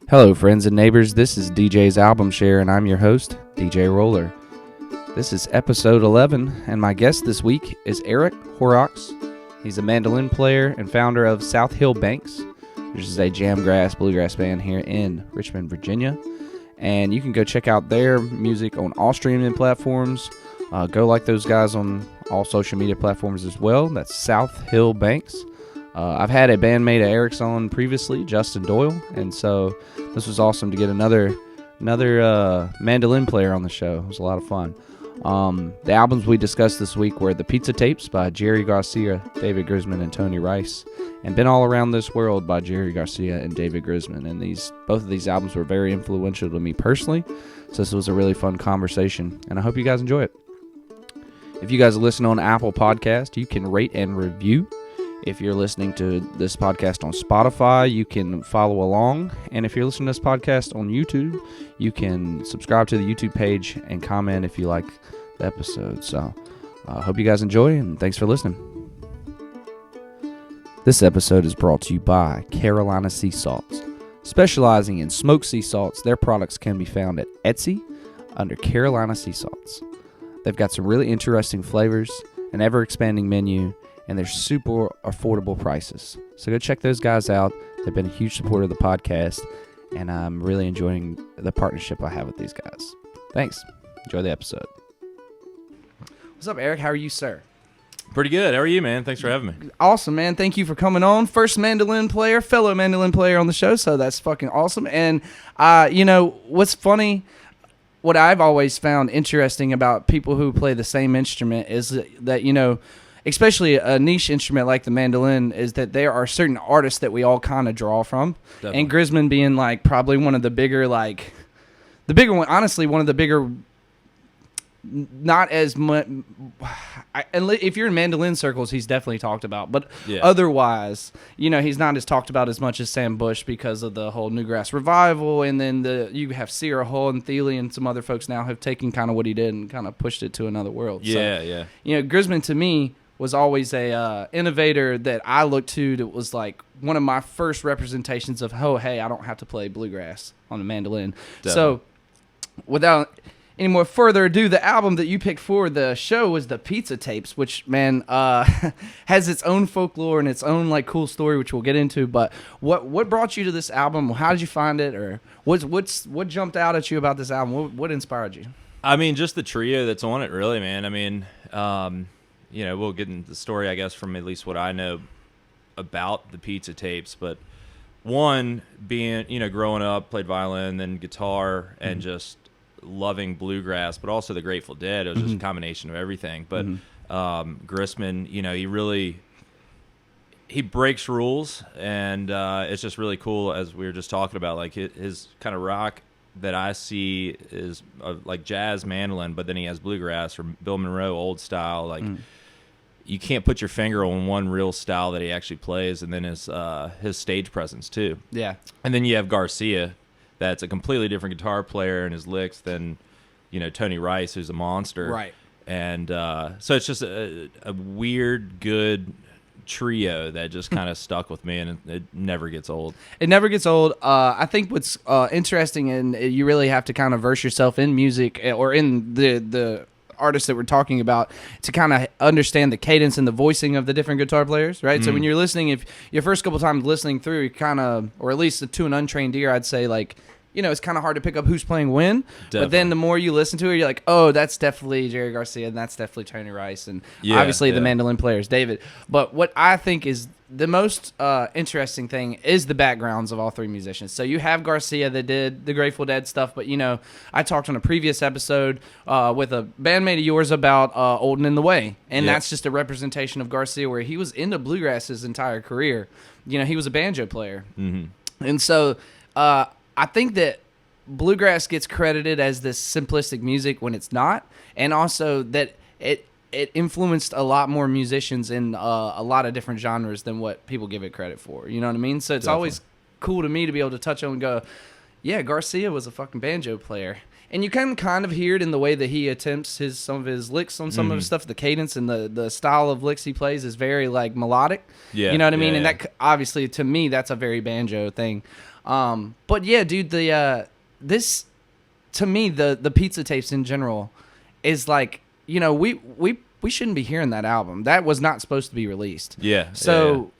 Hello, friends and neighbors. This is DJ's Album Share, and I'm your host, DJ Roller. This is episode 11, and my guest this week is Eric Horrocks. He's a mandolin player and founder of South Hill Banks, which is a jamgrass bluegrass band here in Richmond, Virginia. And you can go check out their music on all streaming platforms. Go like those guys on all social media platforms as well. That's South Hill Banks. I've had a bandmate of Eric's on previously, Justin Doyle, and so this was awesome to get another mandolin player on the show. It was a lot of fun. The albums we discussed this week were The Pizza Tapes by Jerry Garcia, David Grisman, and Tony Rice, and Been All Around This World by Jerry Garcia and David Grisman. And both of these albums were very influential to me personally, so this was a really fun conversation, and I hope you guys enjoy it. If you guys listen on Apple Podcast, you can rate and review. If you're listening to this podcast on Spotify, you can follow along. And if you're listening to this podcast on YouTube, you can subscribe to the YouTube page and comment if you like the episode. So I hope you guys enjoy, and thanks for listening. This episode is brought to you by Carolina Sea Salts. Specializing in smoked sea salts, their products can be found at Etsy under Carolina Sea Salts. They've got some really interesting flavors, an ever-expanding menu, and they're super affordable prices. So go check those guys out. They've been a huge supporter of the podcast, and I'm really enjoying the partnership I have with these guys. Thanks. Enjoy the episode. What's up, Eric? How are you, sir? Pretty good. How are you, man? Thanks for having me. Awesome, man. Thank you for coming on. First fellow mandolin player on the show, so that's fucking awesome. And, what's funny, what I've always found interesting about people who play the same instrument is that, especially a niche instrument like the mandolin, is that there are certain artists that we all kind of draw from. Definitely. And Grisman being probably one of the bigger, the bigger one, honestly, one of the bigger, not as much, if you're in mandolin circles, he's definitely talked about, but otherwise, he's not as talked about as much as Sam Bush because of the whole Newgrass revival, and then you have Sierra Hull and Thiele and some other folks now have taken kind of what he did and kind of pushed it to another world. Grisman to me was always a innovator that I looked to that was one of my first representations of, hey, I don't have to play bluegrass on the mandolin. Definitely. So without any more further ado, the album that you picked for the show was The Pizza Tapes, which, man, has its own folklore and its own cool story, which we'll get into. But what brought you to this album? How did you find it, or what jumped out at you about this album? What inspired you? I mean, just the trio that's on it, really, man. I mean, we'll get into the story, I guess, from at least what I know about the Pizza Tapes. But one being, growing up, played violin, then guitar, and just loving bluegrass, but also the Grateful Dead. It was just a combination of everything. But Grisman, he breaks rules, and it's just really cool, as we were just talking about, his kind of rock that I see is like jazz mandolin, but then he has bluegrass or Bill Monroe old style. You can't put your finger on one real style that he actually plays, and then his stage presence too. Yeah. And then you have Garcia, that's a completely different guitar player and his licks than, Tony Rice, who's a monster. Right. And so it's just a weird, good trio that just kind of stuck with me, and it never gets old. It never gets old. I think what's interesting, and you really have to kind of verse yourself in music or in the artists that we're talking about to kind of understand the cadence and the voicing of the different guitar players, right? So when you're listening, if your first couple times listening through, you kind of, or at least to an untrained ear, I'd say it's kind of hard to pick up who's playing when. Definitely. But then the more you listen to it, you're like, oh, that's definitely Jerry Garcia, and that's definitely Tony Rice, and obviously the mandolin players, David. But what I think is the most interesting thing is the backgrounds of all three musicians. So you have Garcia that did the Grateful Dead stuff, but I talked on a previous episode with a bandmate of yours about Old and in the Way, and that's just a representation of Garcia where he was into bluegrass his entire career. He was a banjo player. And so I think that bluegrass gets credited as this simplistic music when it's not, and also that it influenced a lot more musicians in a lot of different genres than what people give it credit for. You know what I mean? So it's always cool to me to be able to touch on and go, yeah, Garcia was a fucking banjo player. And you can kind of hear it in the way that he attempts some of his licks on some of his stuff. The cadence and the style of licks he plays is very like melodic. Yeah, you know what I mean. yeah, And yeah. that obviously to me that's a very banjo thing. But yeah, dude, this to me the pizza tapes in general is like, you know, we shouldn't be hearing that album. That was not supposed to be released. Yeah. So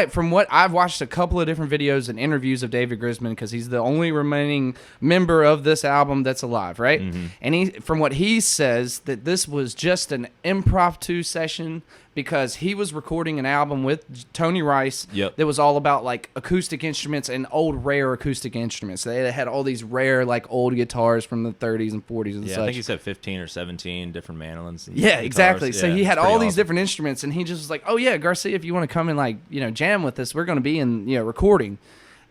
from what I've watched a couple of different videos and interviews of David Grisman, because he's the only remaining member of this album that's alive, right? And from what he says, that this was just an impromptu session because he was recording an album with Tony Rice that was all about like acoustic instruments and old rare acoustic instruments. They had all these rare like old guitars from the 30s and 40s and such. I think he said 15 or 17 different mandolins. And Yeah, guitars. exactly. So he had all these awesome. different instruments, and he just was like, "Oh yeah, Garcia, if you want to come and like, you know, jam with us, we're going to be in, you know, recording."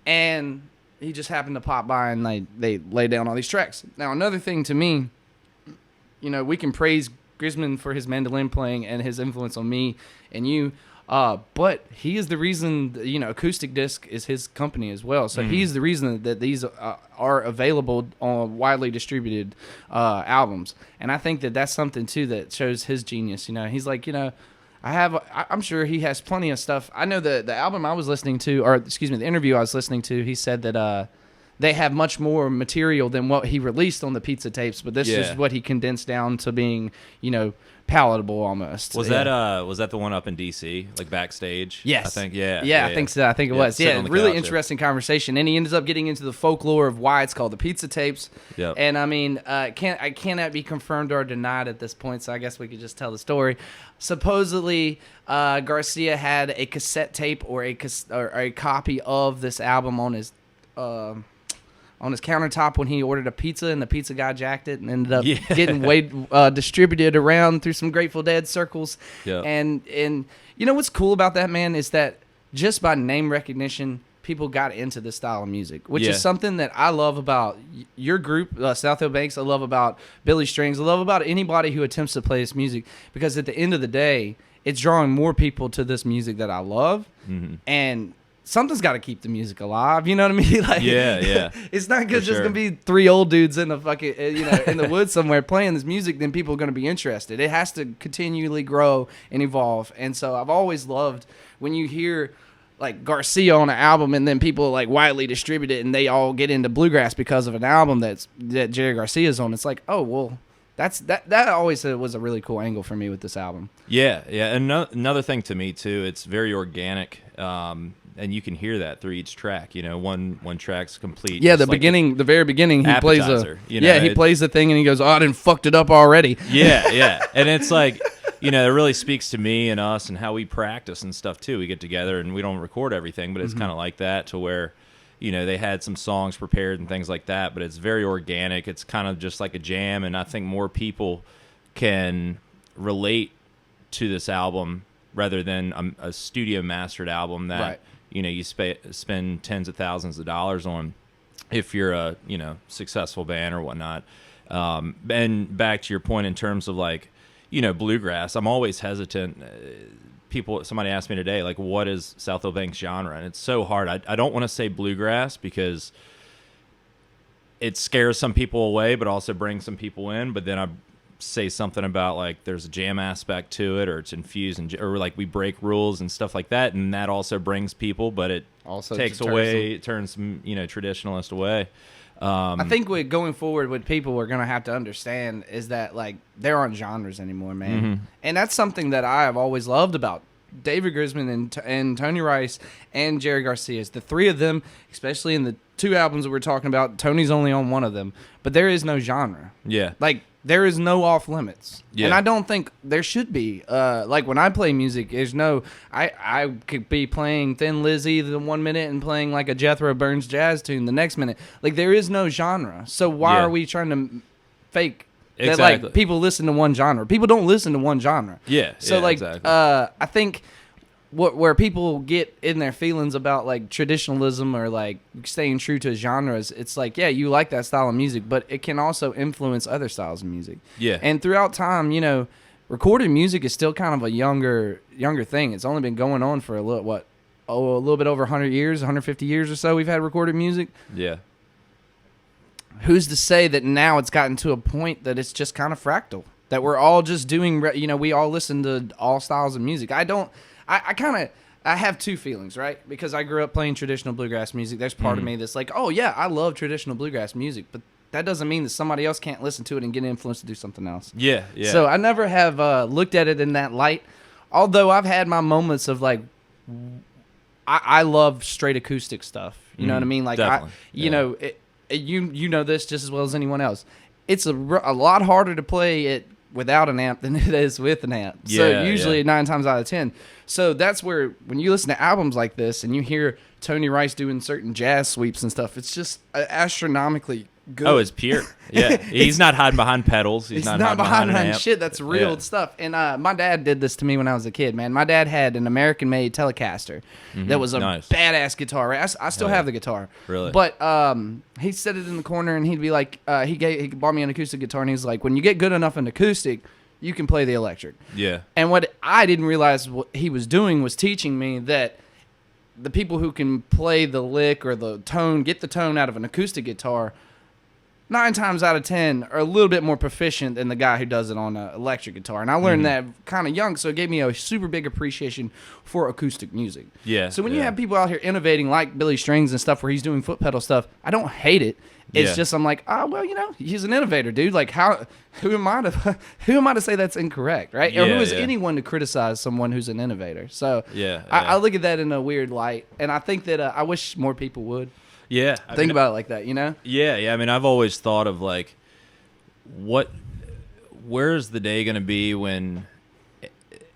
And he just happened to pop by, and they lay down all these tracks. Now another thing to me, you know, we can praise Grisman for his mandolin playing and his influence on me and you, but he is the reason, you know, Acoustic Disc is his company as well. So he's the reason that these are available on widely distributed albums. And I think that that's something too that shows his genius. You know, he's like, you know, I'm sure he has plenty of stuff. I know the album I was listening to, or excuse me, the interview I was listening to, he said that they have much more material than what he released on the pizza tapes, but this is what he condensed down to being, you know, palatable almost. Was that the one up in DC, like backstage? Yes, I think. I think so. I think it was. Yeah, really interesting conversation, and he ends up getting into the folklore of why it's called the pizza tapes. Yep. And I mean, I cannot be confirmed or denied at this point, so I guess we could just tell the story. Supposedly, Garcia had a cassette tape or a copy of this album on his countertop when he ordered a pizza, and the pizza guy jacked it and ended up getting distributed around through some Grateful Dead circles. Yep. And you know what's cool about that, man, is that just by name recognition, people got into this style of music, which is something that I love about your group, South Hill Banks. I love about Billy Strings. I love about anybody who attempts to play this music, because at the end of the day, it's drawing more people to this music that I love. And something's got to keep the music alive. You know what I mean? Like, it's not just gonna be three old dudes in the fucking, you know, in the woods somewhere playing this music. Then people are gonna be interested. It has to continually grow and evolve. And so I've always loved when you hear like Garcia on an album, and then people like widely distribute it, and they all get into bluegrass because of an album that Jerry Garcia's on. It's like, oh well. That always was a really cool angle for me with this album. Yeah. And another thing to me too, it's very organic. And you can hear that through each track. You know, one track's complete. Yeah, the very beginning, he plays he plays the thing, and he goes, "Oh, I done fucked it up already." Yeah, and it's like, you know, it really speaks to me and us and how we practice and stuff too. We get together and we don't record everything, but it's kind of like that, to where, you know, they had some songs prepared and things like that, but it's very organic. It's kind of just like a jam, and I think more people can relate to this album rather than a studio mastered album that, you know, you spend tens of thousands of dollars on if you're a, you know, successful band or whatnot. And back to your point in terms of like, you know, bluegrass, I'm always hesitant. Somebody asked me today, like, what is South Hill Banks genre? And it's so hard. I don't want to say bluegrass because it scares some people away, but also brings some people in. But then I say something about like there's a jam aspect to it, or it's infused, or like we break rules and stuff like that, and that also brings people, but it also turns some, you know, traditionalist away. I think going forward, what people are going to have to understand is that like there aren't genres anymore, man. And that's something that I have always loved about David Grisman and Tony Rice and Jerry Garcia. Is the three of them, especially in the two albums that we're talking about. Tony's only on one of them, but there is no genre. Like there is no off limits, and I don't think there should be. Like when I play music, there's no. I could be playing Thin Lizzy the 1 minute and playing like a Jethro Burns jazz tune the next minute. Like there is no genre. So why are we trying to fake that? Like people listen to one genre. People don't listen to one genre. So I think where people get in their feelings about like traditionalism or like staying true to genres, it's like, yeah, you like that style of music, but it can also influence other styles of music. And throughout time, you know, recorded music is still kind of a younger thing. It's only been going on for a little bit over 100 years, 150 years or so. We've had recorded music. who's to say that now it's gotten to a point that it's just kind of fractal, that we're all just doing, we all listen to all styles of music. I have two feelings, right? Because I grew up playing traditional bluegrass music. There's part of me that's like, oh yeah, I love traditional bluegrass music, but that doesn't mean that somebody else can't listen to it and get influenced to do something else. Yeah, yeah. So I never have looked at it in that light, although I've had my moments of like, I love straight acoustic stuff. You know what I mean? Like, you know this just as well as anyone else. It's a lot harder to play it without an amp than it is with an amp. Yeah, so usually 9 times out of 10. So that's where when you listen to albums like this and you hear Tony Rice doing certain jazz sweeps and stuff, it's just astronomically good. Oh, it's pure. Yeah, he's not hiding behind pedals. He's not hiding behind shit. That's real stuff. And my dad did this to me when I was a kid, man. My dad had an American-made Telecaster that was a badass guitar. Right? I still have the guitar. Really? But he set it in the corner, and he'd be like, he bought me an acoustic guitar, and he's like, when you get good enough in acoustic, you can play the electric. Yeah. And what I didn't realize what he was doing was teaching me that the people who can play the lick or the tone, get the tone out of an acoustic guitar, 9 times out of 10 are a little bit more proficient than the guy who does it on an electric guitar. And I learned that kind of young, so it gave me a super big appreciation for acoustic music. Yeah. So when you have people out here innovating like Billy Strings and stuff where he's doing foot pedal stuff, I don't hate it. It's just I'm like, well, he's an innovator, dude. Like, who am I to say that's incorrect, right? Or who is anyone to criticize someone who's an innovator? So I look at that in a weird light, and I think that I wish more people would. Yeah. Think about it like that, Yeah. I mean, I've always thought of like, where's the day going to be when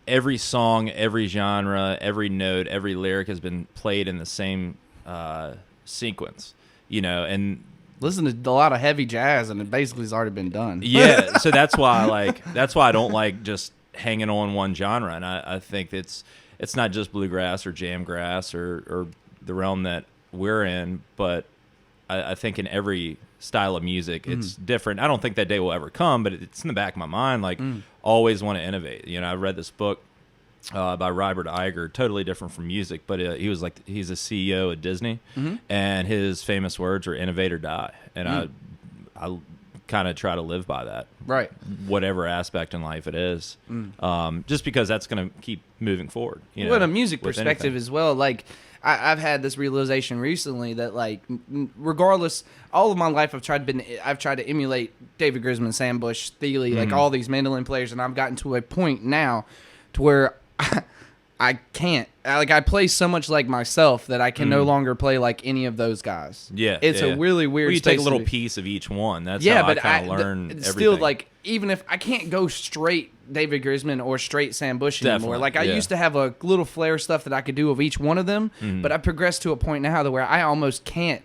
every song, every genre, every note, every lyric has been played in the same sequence, and listen to a lot of heavy jazz, and it basically has already been done. Yeah. So that's why I don't like just hanging on one genre. And I think it's not just bluegrass or jamgrass or the realm that we're in, but I think in every style of music it's different. I don't think that day will ever come, but it's in the back of my mind, like always want to innovate. I read this book by Robert Iger, totally different from music, but he's a CEO at Disney, and his famous words are "innovate or die," and I kind of try to live by that, right? Whatever aspect in life it is, just because that's going to keep moving forward. Well, in a music perspective as well, like I've had this realization recently that, like, regardless, all of my life I've tried to emulate David Grisman, Sam Bush, Thiele, like all these mandolin players, and I've gotten to a point now to where I can't. I play so much like myself that I can no longer play like any of those guys. Yeah, it's a really weird. Well, you take a little piece of each one. That's how I kind of learn everything. Still, like, even if I can't go straight David Grisman or straight Sam Bush anymore. Like, I used to have a little flair stuff that I could do of each one of them, but I progressed to a point now to where I almost can't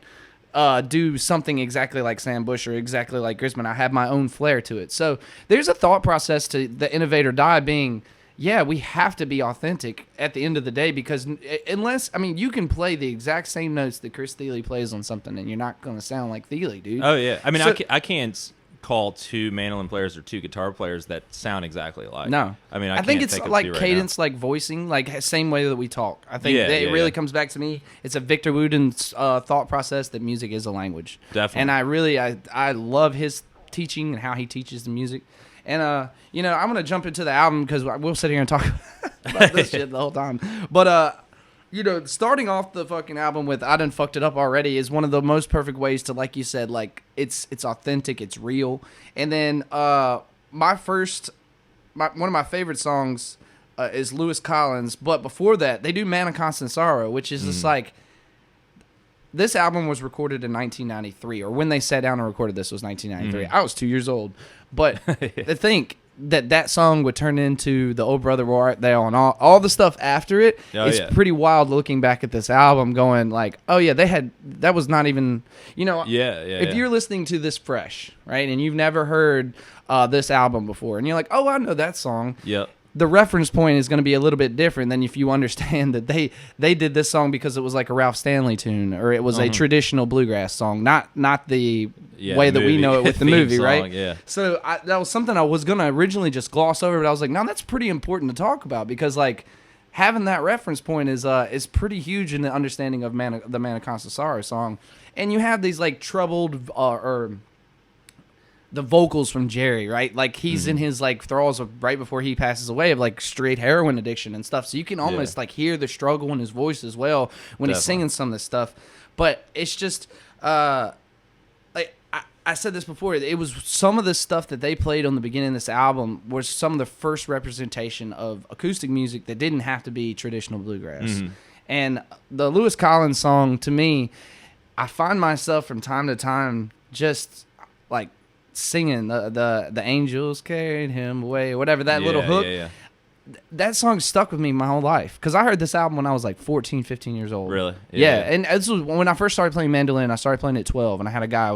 do something exactly like Sam Bush or exactly like Grisman. I have my own flair to it. So there's a thought process to the innovate or die being, we have to be authentic at the end of the day, because unless, you can play the exact same notes that Chris Thiele plays on something and you're not going to sound like Thiele, dude. Oh, yeah. I can't call 2 mandolin players or 2 guitar players that sound exactly alike. No. I think it's like cadence, like voicing, like same way that we talk. I think it really comes back to me. It's a Victor Wooden's thought process that music is a language. Definitely. And I love his teaching and how he teaches the music. And, I'm going to jump into the album because we'll sit here and talk about this shit the whole time. But, starting off the fucking album with I Done Fucked It Up Already is one of the most perfect ways to, like you said, like, it's authentic, it's real. And then one of my favorite songs is Lewis Collins. But before that, they do Man of Constant Sorrow, which is just like, this album was recorded in 1993, or when they sat down and recorded this was 1993. I was 2 years old. But to think that song would turn into the Old Brother Where Art Thou and all the stuff after it, it's pretty wild looking back at this album going like, oh yeah, that was not even, if you're listening to this fresh, right, and you've never heard this album before, and you're like, oh, I know that song. Yep. The reference point is going to be a little bit different than if you understand that they did this song because it was like a Ralph Stanley tune, or it was a traditional bluegrass song, not the way that we know it with the movie, song, right? Yeah. So that was something I was going to originally just gloss over, but I was like, no, that's pretty important to talk about because, like, having that reference point is pretty huge in the understanding of the Man of Constant Sorrow song. And you have these like troubled or the vocals from Jerry, right? Like he's in his like thralls of right before he passes away of like straight heroin addiction and stuff. So you can almost like hear the struggle in his voice as well when he's singing some of this stuff. But it's just like I said this before. It was some of the stuff that they played on the beginning of this album was some of the first representation of acoustic music that didn't have to be traditional bluegrass. And the Lewis Collins song, to me, I find myself from time to time just like singing the angels carried him away, whatever that little hook. That song stuck with me my whole life because I heard this album when I was like 14, 15 years old. Really? Yeah. And this was when I first started playing mandolin. I started playing at 12, and I had a guy. I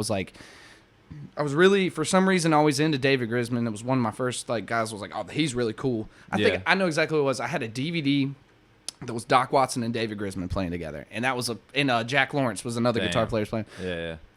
was really, for some reason, always into David Grisman. It was one of my first like guys. Was like, oh, he's really cool. I think I know exactly what it was. I had a DVD that was Doc Watson and David Grisman playing together, and that was Jack Lawrence was another guitar player playing.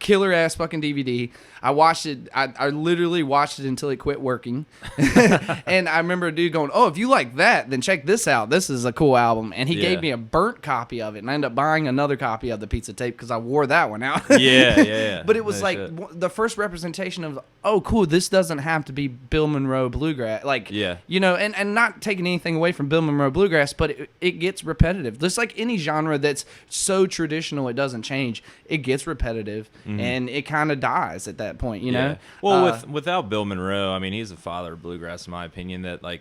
Killer ass fucking DVD. I watched it. I literally watched it until it quit working. And I remember a dude going, "Oh, if you like that, then check this out. This is a cool album." And he gave me a burnt copy of it, and I ended up buying another copy of the pizza tape because I wore that one out. But it was the first representation of, oh, cool. This doesn't have to be Bill Monroe bluegrass, like you know, and not taking anything away from Bill Monroe bluegrass, but it gets repetitive. Just like any genre that's so traditional, it doesn't change. It gets repetitive. And it kind of dies at that point, you know? Well, without Bill Monroe, I mean, he's the father of bluegrass, in my opinion, that, like,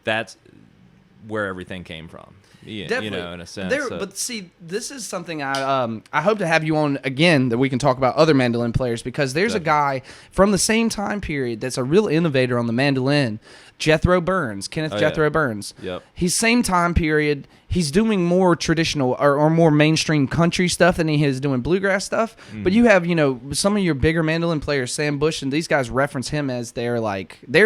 that's where everything came from. Definitely. You know, in a sense. But see, this is something I hope to have you on again that we can talk about other mandolin players because there's a guy from the same time period that's a real innovator on the mandolin, Jethro Burns, Jethro Burns. Yep. He's same time period. He's doing more traditional or more mainstream country stuff than he is doing bluegrass stuff. But you have, you know, some of your bigger mandolin players, Sam Bush, and these guys reference him as their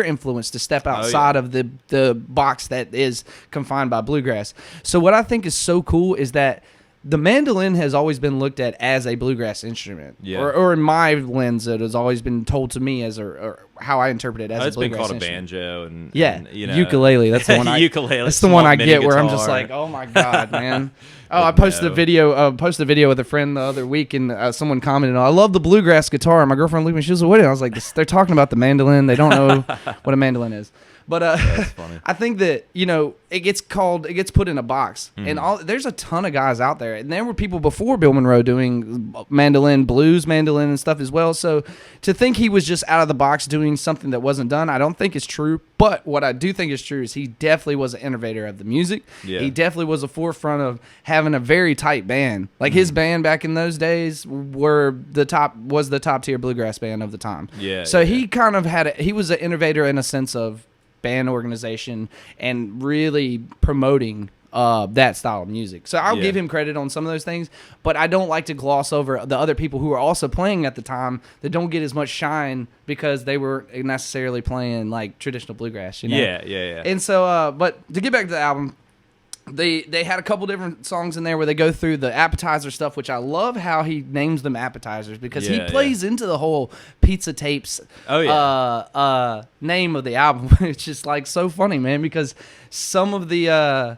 influence to step outside of the box that is confined by bluegrass. So what I think is so cool is that the mandolin has always been looked at as a bluegrass instrument, or in my lens, it has always been told to me as or how I interpret it as a bluegrass instrument. It's been called a banjo and you know, ukulele. That's the one. Ukulele. That's the one I get where I'm just like, oh my god, man. Oh, I posted a video. Posted a video with a friend the other week, and someone commented, "I love the bluegrass guitar." And my girlfriend looked at me. She was like, "What?" I was like, "They're talking about the mandolin. They don't know what a mandolin is." But I think that, you know, it gets put in a box, and there's a ton of guys out there, and there were people before Bill Monroe doing mandolin, blues mandolin, and stuff as well. So to think he was just out of the box doing something that wasn't done, I don't think is true. But what I do think is true is he definitely was an innovator of the music. Yeah. He definitely was a forefront of having a very tight band. Like his band back in those days was the top tier bluegrass band of the time. Yeah. So he kind of he was an innovator in a sense of band organization and really promoting that style of music. So I'll give him credit on some of those things, but I don't like to gloss over the other people who were also playing at the time that don't get as much shine because they weren't necessarily playing like traditional bluegrass, you know? Yeah. And so, but to get back to the album, they had a couple different songs in there where they go through the appetizer stuff, which I love how he names them appetizers because he plays into the whole pizza tapes name of the album, which is like so funny, man, because some of the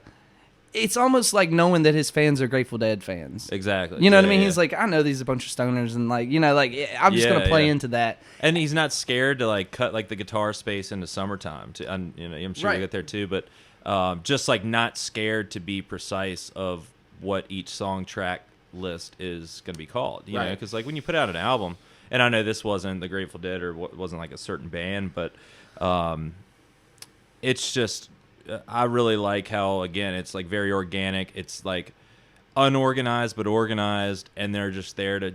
it's almost like knowing that his fans are Grateful Dead fans. Exactly. You know what I mean? He's like, I know these are a bunch of stoners, and like, you know, like I'm just gonna play into that. And he's not scared to like cut like the guitar space into summertime. You know, I'm sure we'll get there too, but just like not scared to be precise of what each song track list is going to be called. You know, because like when you put out an album, and I know this wasn't the Grateful Dead or wasn't like a certain band, but it's just. I really like how, again, it's like very organic. It's like unorganized but organized, and they're just there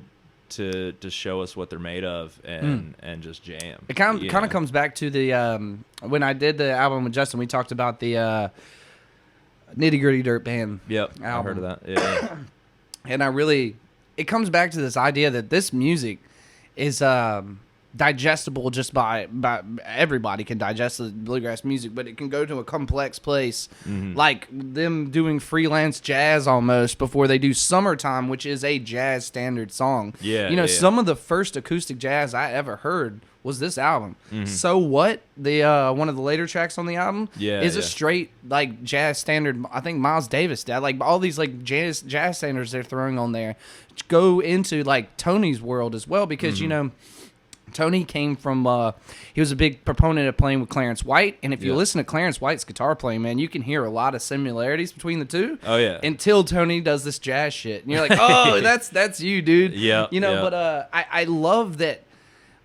to show us what they're made of and just jam. It kind of comes back to the when I did the album with Justin, we talked about the Nitty Gritty Dirt Band. Yep, album. I heard of that. Yeah, and it comes back to this idea that this music is digestible just by everybody can digest the bluegrass music, but it can go to a complex place, like them doing freelance jazz almost before they do Summertime, which is a jazz standard song. Yeah, some of the first acoustic jazz I ever heard was this album. So What, the one of the later tracks on the album, is a straight like jazz standard. I think Miles Davis did, like all these like jazz standards they're throwing on there go into like Tony's world as well, because Tony came from, he was a big proponent of playing with Clarence White, and if you listen to Clarence White's guitar playing, man, you can hear a lot of similarities between the two. Oh, yeah. Until Tony does this jazz shit. And you're like, oh, that's you, dude. Yeah. But I love that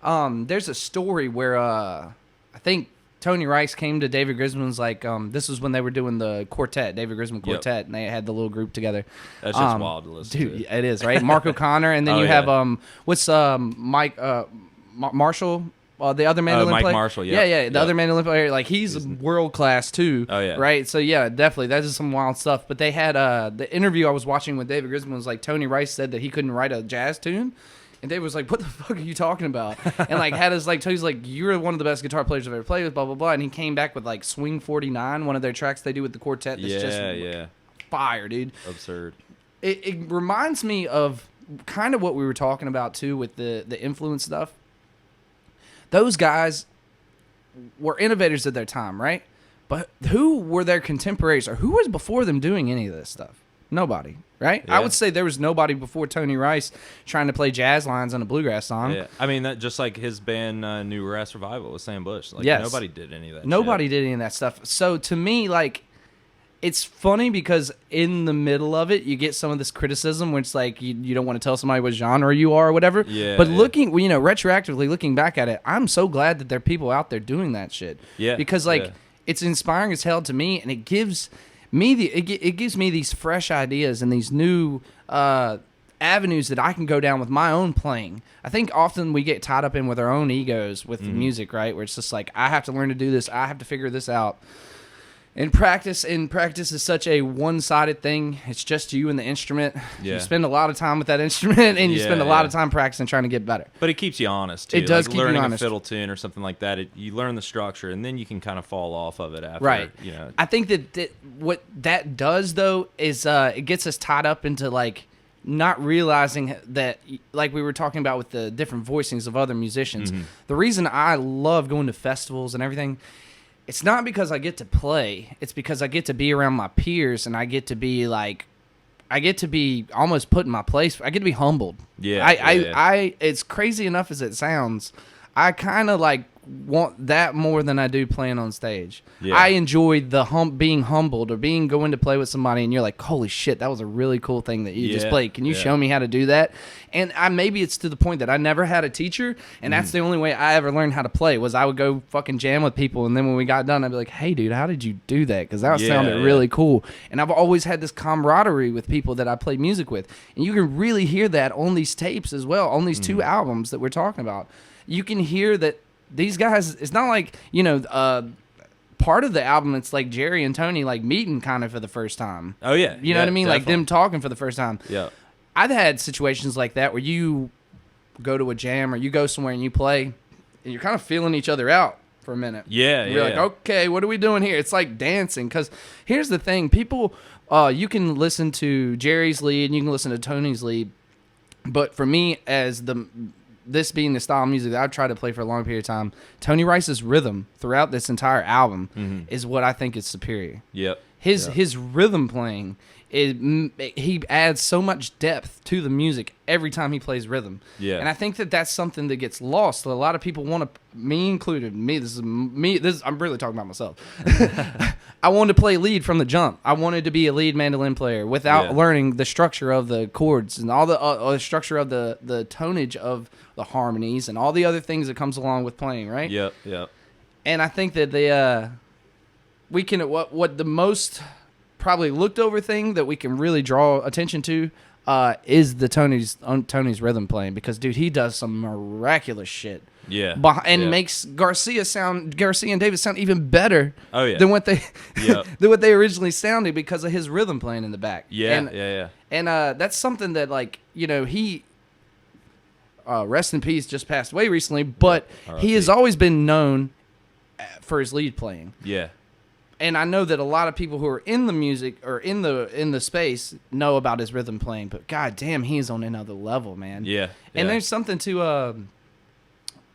there's a story where I think Tony Rice came to David Grisman's, like, this was when they were doing the quartet, David Grisman quartet, and they had the little group together. That's just wild to listen to. Dude, it is, right? Mark O'Connor, and then you have, what's Mike... Marshall, the other mandolin Mike player. Marshall, the other mandolin player, like he's world class too. Oh yeah, right. So yeah, definitely, that is some wild stuff. But they had the interview I was watching with David Grisman was like Tony Rice said that he couldn't write a jazz tune, and David was like, "What the fuck are you talking about?" And like had his like Tony's like, "You're one of the best guitar players I've ever played with," blah blah blah. And he came back with like Swing 49, one of their tracks they do with the quartet. That's just fire, dude. Absurd. It reminds me of kind of what we were talking about too with the influence stuff. Those guys were innovators of their time, right? But who were their contemporaries, or who was before them doing any of this stuff? Nobody, right? Yeah. I would say there was nobody before Tony Rice trying to play jazz lines on a bluegrass song. Yeah, I mean, that just like his band New Grass Revival with Sam Bush. Like, nobody did any of that. Nobody did any of that stuff. So to me, like, it's funny because in the middle of it, you get some of this criticism where it's like you don't want to tell somebody what genre you are or whatever. Yeah. But looking, retroactively looking back at it, I'm so glad that there are people out there doing that shit. Yeah. Because it's inspiring as hell to me, and it gives me it gives me these fresh ideas and these new avenues that I can go down with my own playing. I think often we get tied up in with our own egos with the music, right? Where it's just like, I have to learn to do this. I have to figure this out. And practice is such a one-sided thing. It's just you and the instrument. Yeah. You spend a lot of time with that instrument, and you spend a lot of time practicing trying to get better. But it keeps you honest, too. It does like keep you learning honest. a fiddle tune or something like that, you learn the structure, and then you can kind of fall off of it after. Right. I think that what that does, though, is it gets us tied up into, like, not realizing that, like we were talking about with the different voicings of other musicians. The reason I love going to festivals and everything, it's not because I get to play. It's because I get to be around my peers, and I get to be almost put in my place. I get to be humbled. Yeah. It's crazy enough as it sounds, I kind of like want that more than I do playing on stage. Yeah. I enjoy the being humbled or going to play with somebody and you're like, holy shit, that was a really cool thing that you just played. Can you show me how to do that? And maybe it's to the point that I never had a teacher, and that's the only way I ever learned how to play was I would go fucking jam with people, and then when we got done, I'd be like, hey, dude, how did you do that? Because that sounded really cool. And I've always had this camaraderie with people that I play music with, and you can really hear that on these tapes as well, on these two albums that we're talking about. You can hear that these guys, it's not like, part of the album, it's like Jerry and Tony like meeting kind of for the first time. Oh, yeah. You know what I mean? Definitely. Like them talking for the first time. Yeah. I've had situations like that where you go to a jam or you go somewhere and you play and you're kind of feeling each other out for a minute. Yeah, You're like, okay, what are we doing here? It's like dancing. Because here's the thing. People, you can listen to Jerry's lead and you can listen to Tony's lead. But for me, as this being the style of music that I've tried to play for a long period of time, Tony Rice's rhythm throughout this entire album is what I think is superior. Yep. His rhythm playing, he adds so much depth to the music every time he plays rhythm. Yeah. And I think that's something that gets lost. A lot of people want to, me included, I'm really talking about myself. I wanted to play lead from the jump. I wanted to be a lead mandolin player without learning the structure of the chords and all the structure of the tonnage of the harmonies and all the other things that comes along with playing, right? Yep. And I think that we can, what the most probably looked over thing that we can really draw attention to is the Tony's rhythm playing, because dude, he does some miraculous shit. Yeah. And makes Garcia and Davis sound even better than what they than what they originally sounded because of his rhythm playing in the back. Yeah. And that's something that, like, he rest in peace, just passed away recently, but R.I.P. he has always been known for his lead playing. Yeah. And I know that a lot of people who are in the music or in the space know about his rhythm playing, but god damn, he is on another level, man. Yeah. And there's something to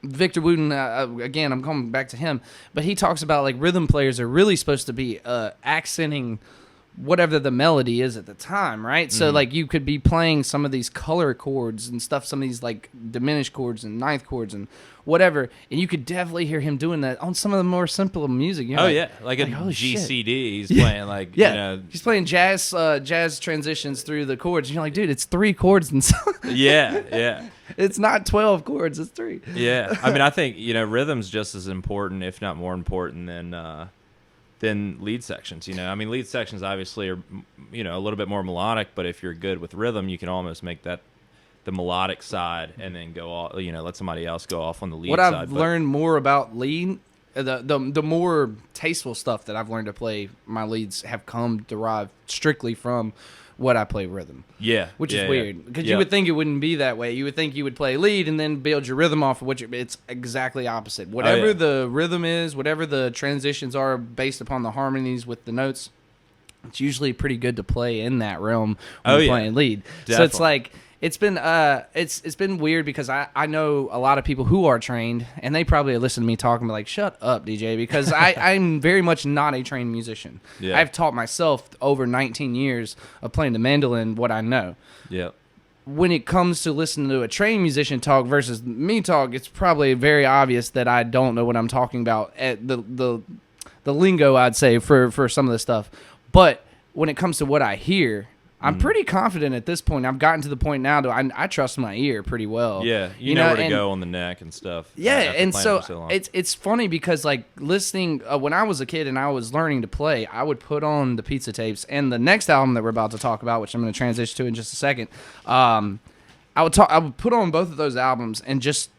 Victor Wooten, again, I'm coming back to him, but he talks about like rhythm players are really supposed to be accenting whatever the melody is at the time, right? So like you could be playing some of these color chords and stuff, some of these like diminished chords and ninth chords and whatever, and you could definitely hear him doing that on some of the more simple music. You know, like a holy shit. GCD. He's playing like Yeah, you know, he's playing jazz transitions through the chords. And you're like, dude, it's 3 chords and so yeah. it's not 12 chords, it's 3. Yeah, I mean, I think rhythm's just as important, if not more important, than lead sections. I mean, lead sections obviously are a little bit more melodic, but if you're good with rhythm, you can almost make that the melodic side, and then go off, let somebody else go off on the lead what side. I've learned more about lead, the more tasteful stuff that I've learned to play, my leads have come derived strictly from what I play rhythm. Yeah, which is weird because you would think it wouldn't be that way. You would think you would play lead and then build your rhythm off of which it's exactly opposite. Whatever the rhythm is, whatever the transitions are based upon the harmonies with the notes, it's usually pretty good to play in that realm when you're playing lead. Definitely. So it's like it's been weird because I know a lot of people who are trained and they probably listen to me talking and be like, shut up, DJ, because I'm very much not a trained musician. Yeah. I've taught myself over 19 years of playing the mandolin what I know. Yeah. When it comes to listening to a trained musician talk versus me talk, it's probably very obvious that I don't know what I'm talking about at the lingo, I'd say, for some of this stuff. But when it comes to what I hear, I'm pretty confident at this point. I've gotten to the point now that I trust my ear pretty well. Yeah, you know where to go on the neck and stuff. Yeah, and so it's funny because like listening when I was a kid and I was learning to play, I would put on the pizza tapes. And the next album that we're about to talk about, which I'm going to transition to in just a second, I would put on both of those albums and just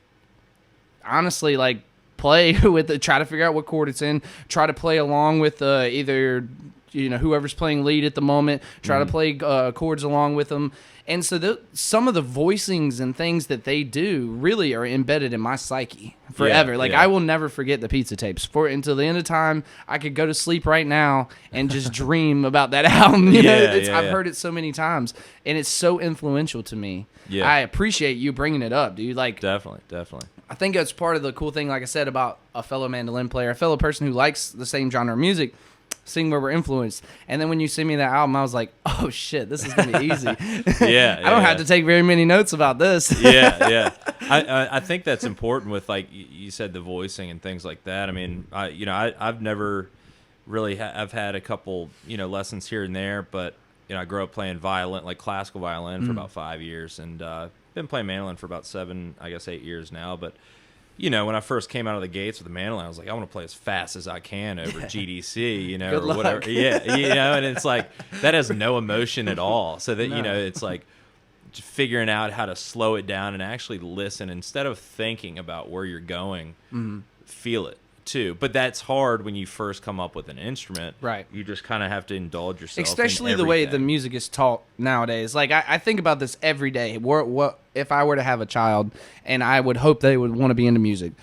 honestly like play with it, try to figure out what chord it's in, try to play along with either whoever's playing lead at the moment, try to play chords along with them. And so some of the voicings and things that they do really are embedded in my psyche forever. I will never forget the pizza tapes. Until the end of time, I could go to sleep right now and just dream about that album. I've heard it so many times, and it's so influential to me. Yeah. I appreciate you bringing it up, dude. Like Definitely. I think that's part of the cool thing, like I said, about a fellow mandolin player, a fellow person who likes the same genre of music, seeing where we're influenced. And then when you send me that album, I was like, oh shit, this is going to be easy. I don't have to take very many notes about this. I think that's important with, like you said, the voicing and things like that. I mean, I've never really I've had a couple, lessons here and there, but, I grew up playing violin, like classical violin for about 5 years, and been playing mandolin for about 8 years now. But when I first came out of the gates with the mandolin, I was like, I want to play as fast as I can over GDC, Good or luck. whatever. Yeah, and it's like that has no emotion at all. So that it's like just figuring out how to slow it down and actually listen instead of thinking about where you're going. Feel it too. But that's hard when you first come up with an instrument. Right. You just kind of have to indulge yourself. Especially in the way everything. the music is taught nowadays. Like I think about this every day. What if I were to have a child and I would hope they would want to be into music?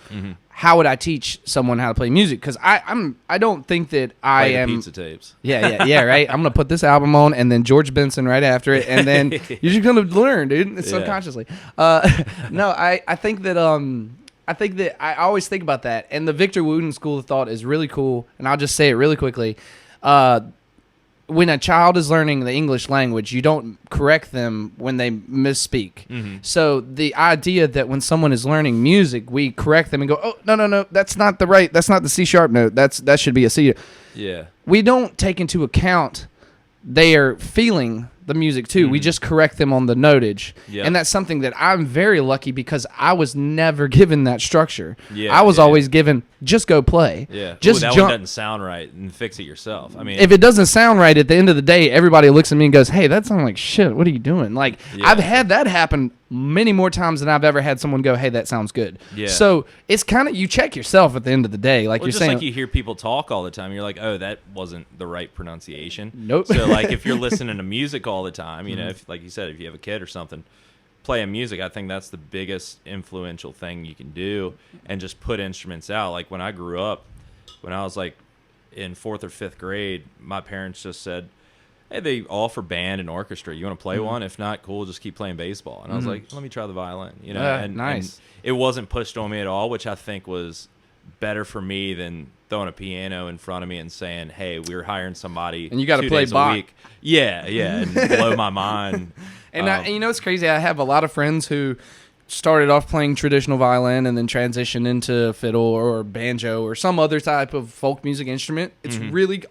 How would I teach someone how to play music? Because I don't think that I Play the am pizza tapes. Yeah, right. I'm gonna put this album on and then George Benson right after it, and then you're just gonna learn, dude, subconsciously. No, I think that I always think about that, and the Victor Wooten school of thought is really cool. And I'll just say it really quickly. When a child is learning the English language, you don't correct them when they misspeak. So the idea that when someone is learning music, we correct them and go, oh, no, that's not the C sharp note. That should be a C. Yeah. We don't take into account they are feeling the music too. We just correct them on the notage. And that's something that I'm very lucky because I was never given that structure. I was always given, just go play. Just that jump. one doesn't sound right and fix it yourself. I mean, if it doesn't sound right at the end of the day, everybody looks at me and goes, hey, that sounds like shit. What are you doing? Like I've had that happen many more times than I've ever had someone go, hey, that sounds good. So it's kind of, you check yourself at the end of the day. Like you're just saying, like you hear people talk all the time. You're like, oh, that wasn't the right pronunciation. Nope. So like if you're listening to music all the time, if like you said, if you have a kid or something, playing music, I think that's the biggest influential thing you can do, and just put instruments out. Like when I grew up, when I was like in 4th or 5th grade, my parents just said, hey, they offer band and orchestra. You want to play one? If not, cool, just keep playing baseball. And I was like, let me try the violin. You know, nice. And it wasn't pushed on me at all, which I think was better for me than throwing a piano in front of me and saying, hey, we're hiring somebody and you got to play Bach. Yeah, and blow my mind. And you know, it's crazy. I have a lot of friends who started off playing traditional violin and then transitioned into fiddle or banjo or some other type of folk music instrument. It's really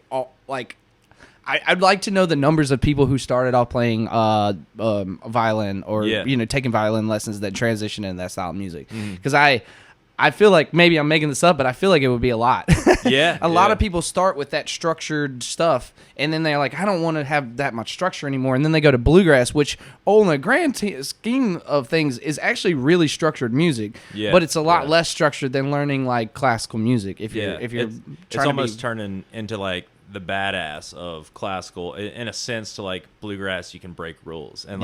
like, I'd like to know the numbers of people who started off playing violin or taking violin lessons that transition into that style of music. Because I feel like maybe I'm making this up, but I feel like it would be a lot. Yeah. A lot of people start with that structured stuff, and then they're like, I don't want to have that much structure anymore. And then they go to bluegrass, which, on the grand scheme of things, is actually really structured music. Yeah. But it's a lot less structured than learning like classical music. If you're it's almost turning into like the badass of classical in a sense. To like bluegrass, you can break rules, and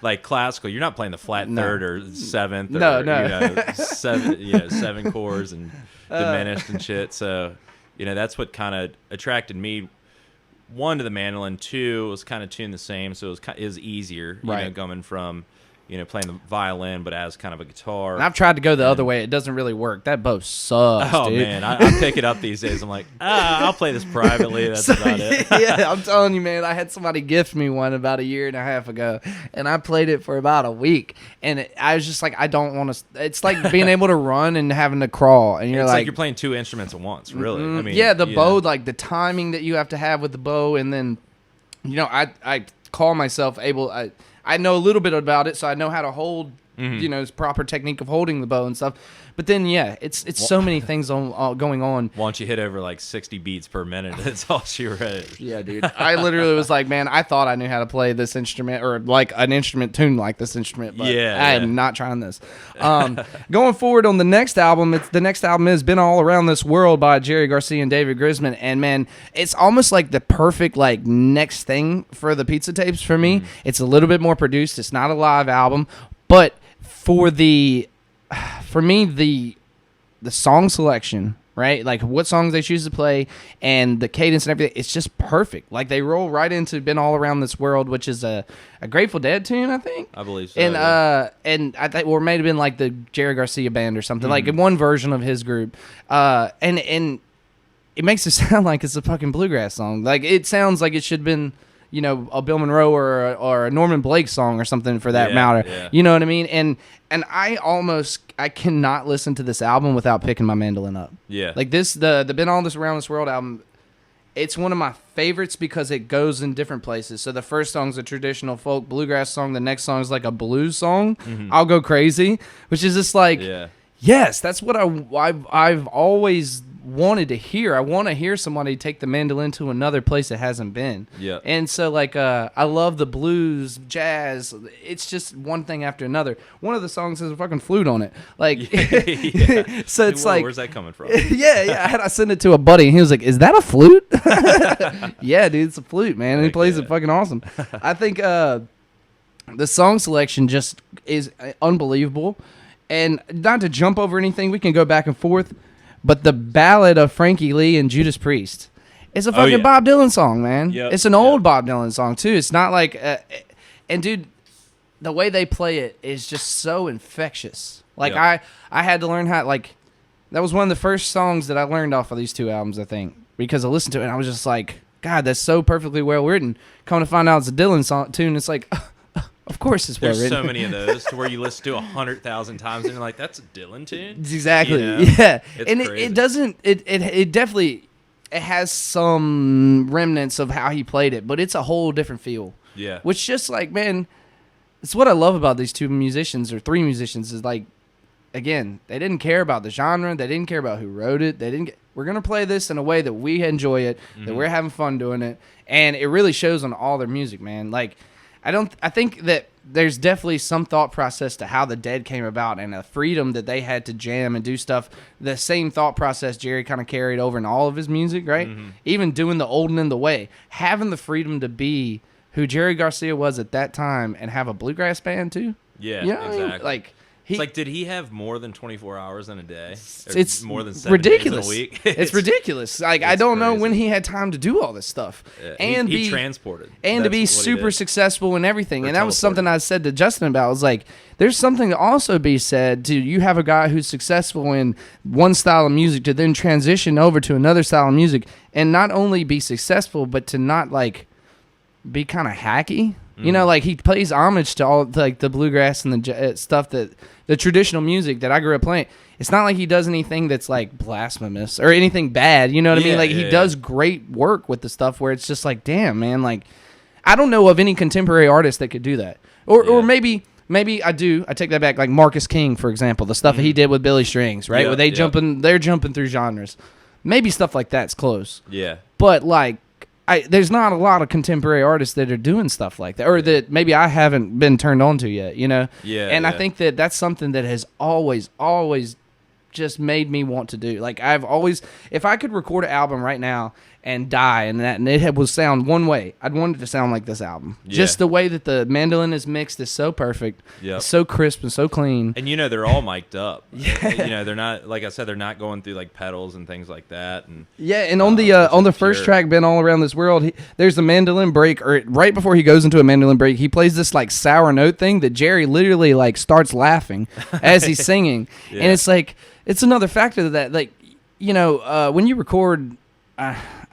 like classical, you're not playing the flat third or seventh or seven chords and diminished and shit. So that's what kind of attracted me, one, to the mandolin, two, it was kind of tuned the same, so it was easier, coming from playing the violin, but as kind of a guitar. And I've tried to go the other way. It doesn't really work. That bow sucks, Oh, dude. man. I pick it up these days. I'm like, I'll play this privately. That's about it. Yeah, I'm telling you, man. I had somebody gift me one about 1.5 years ago, and I played it for about a week. And I was just like, I don't want to. It's like being able to run and having to crawl. And it's like you're playing 2 instruments at once, really. I mean, the bow, like the timing that you have to have with the bow. And then, I call myself able. I know a little bit about it, so I know how to hold, proper technique of holding the bow and stuff. But then, it's so many things going on. Once you hit over like 60 beats per minute, that's all she read. Yeah, dude. I literally was like, man, I thought I knew how to play this instrument or like an instrument tuned like this instrument, but I am not trying this. Going forward on the next album, the next album is Been All Around This World by Jerry Garcia and David Grisman. And man, it's almost like the perfect like next thing for the pizza tapes for me. It's a little bit more produced. It's not a live album, but for me, the song selection, right? Like what songs they choose to play and the cadence and everything, it's just perfect. Like they roll right into Been All Around This World, which is a Grateful Dead tune, I think. I believe so. And I think, or it may have been like the Jerry Garcia band or something, like one version of his group. And it makes it sound like it's a fucking bluegrass song. Like it sounds like it should have been, a Bill Monroe or a Norman Blake song or something for that matter. Yeah. You know what I mean? And I cannot listen to this album without picking my mandolin up. Yeah. Like the Been All Around This World album, it's one of my favorites because it goes in different places. So the first song's a traditional folk bluegrass song. The next song is like a blues song. I'll Go Crazy, which is just like, yes, that's what I've always wanted to hear. I want to hear somebody take the mandolin to another place it hasn't been. Yeah. And so like I love the blues, jazz. It's just one thing after another. One of the songs has a fucking flute on it. Like so it's like, where's that coming from? I sent it to a buddy and he was like, "Is that a flute?" Yeah, dude, it's a flute, man. And he plays it fucking awesome. I think the song selection just is unbelievable. And not to jump over anything, we can go back and forth. But the Ballad of Frankie Lee and Judas Priest is a fucking Bob Dylan song, man. Yep. It's an old Bob Dylan song, too. It's not like... and, dude, the way they play it is just so infectious. Like, I had to learn how... Like, that was one of the first songs that I learned off of these 2 albums, I think. Because I listened to it, and I was just like, God, that's so perfectly well written. Come to find out it's a Dylan song tune. It's like... Of course it's well written. There's so many of those to where you listen to 100,000 times and you're like, that's a Dylan tune? Exactly. Yeah. It's and crazy. it doesn't, it definitely, it has some remnants of how he played it, but it's a whole different feel. Yeah. Which just like, man, it's what I love about these 2 musicians or 3 musicians is like, again, they didn't care about the genre. They didn't care about who wrote it. We're going to play this in a way that we enjoy it, that we're having fun doing it. And it really shows on all their music, man. Like, I think that there's definitely some thought process to how the Dead came about and a freedom that they had to jam and do stuff. The same thought process Jerry kind of carried over in all of his music, right? Even doing the Old and in the Way. Having the freedom to be who Jerry Garcia was at that time and have a bluegrass band too. Yeah, you know what I mean? exactly. Like It's like, did he have more than 24 hours in a day? Or it's more than 7 ridiculous. days in a week? It's ridiculous. Like I it's don't know crazy. when he had time to do all this stuff and he be transported and to That's be what he super did. successful and everything. Or And that was something teleported. I said to Justin about. I was like, there's something to also be said to you have a guy who's successful in one style of music to then transition over to another style of music and not only be successful but to not like be kind of hacky. You know, like he plays homage to all like the bluegrass and the stuff that the traditional music that I grew up playing. It's not like he does anything that's like blasphemous or anything bad. You know what I mean? Like he does great work with the stuff where it's just like, damn, man. Like I don't know of any contemporary artist that could do that. Or maybe I do. I take that back. Like Marcus King, for example, the stuff that he did with Billy Strings, right? Where they're jumping through genres. Maybe stuff like that's close. Yeah. But like. There's not a lot of contemporary artists that are doing stuff like that, or that maybe I haven't been turned on to yet, you know? Yeah. And I think that that's something that has always just made me want to do. Like I've always, if I could record an album right now and die and it would sound one way, I'd want it to sound like this album. Yeah. Just the way that the mandolin is mixed is so perfect. Yep. It's so crisp and so clean. And you know they're all mic'd up. Yeah. They're not, like I said, they're not going through like pedals and things like that. And Yeah, and on the first track, "Been All Around This World," there's a mandolin break, or right before he goes into a mandolin break, he plays this like sour note thing that Jerry literally like starts laughing as he's singing, Yeah. and it's like it's another factor to that, like you know, when you record.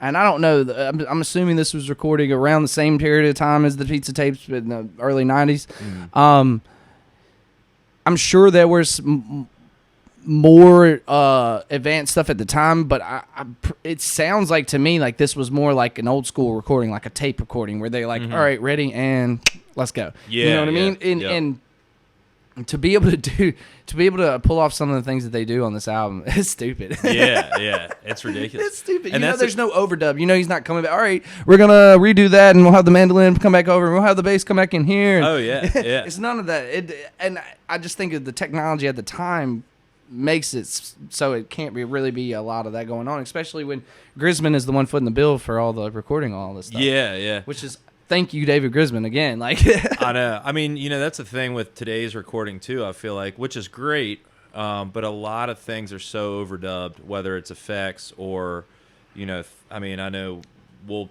And I don't know. I'm assuming this was recording around the same period of time as the pizza tapes in the early '90s. I'm sure there was more advanced stuff at the time, but it sounds like to me like this was more like an old school recording, like a tape recording, where they're like, "All right, ready, and let's go." Yeah, you know what I mean? And to be able to pull off some of the things that they do on this album is stupid. yeah, it's ridiculous. It's stupid. And you know, there's no overdub. You know, he's not coming back. All right, we're gonna redo that, and we'll have the mandolin come back over, and we'll have the bass come back in here. And Oh yeah. it's none of that. And I just think of the technology at the time makes it so it can't really be a lot of that going on, especially when Grisman is the one footing the bill for all the recording, all this stuff. Yeah. Which is. Thank you, David Grisman, again. Like, I know. I mean, you know, that's the thing with today's recording too. I feel like, which is great, but a lot of things are so overdubbed, whether it's effects or, you know, I mean, I know we'll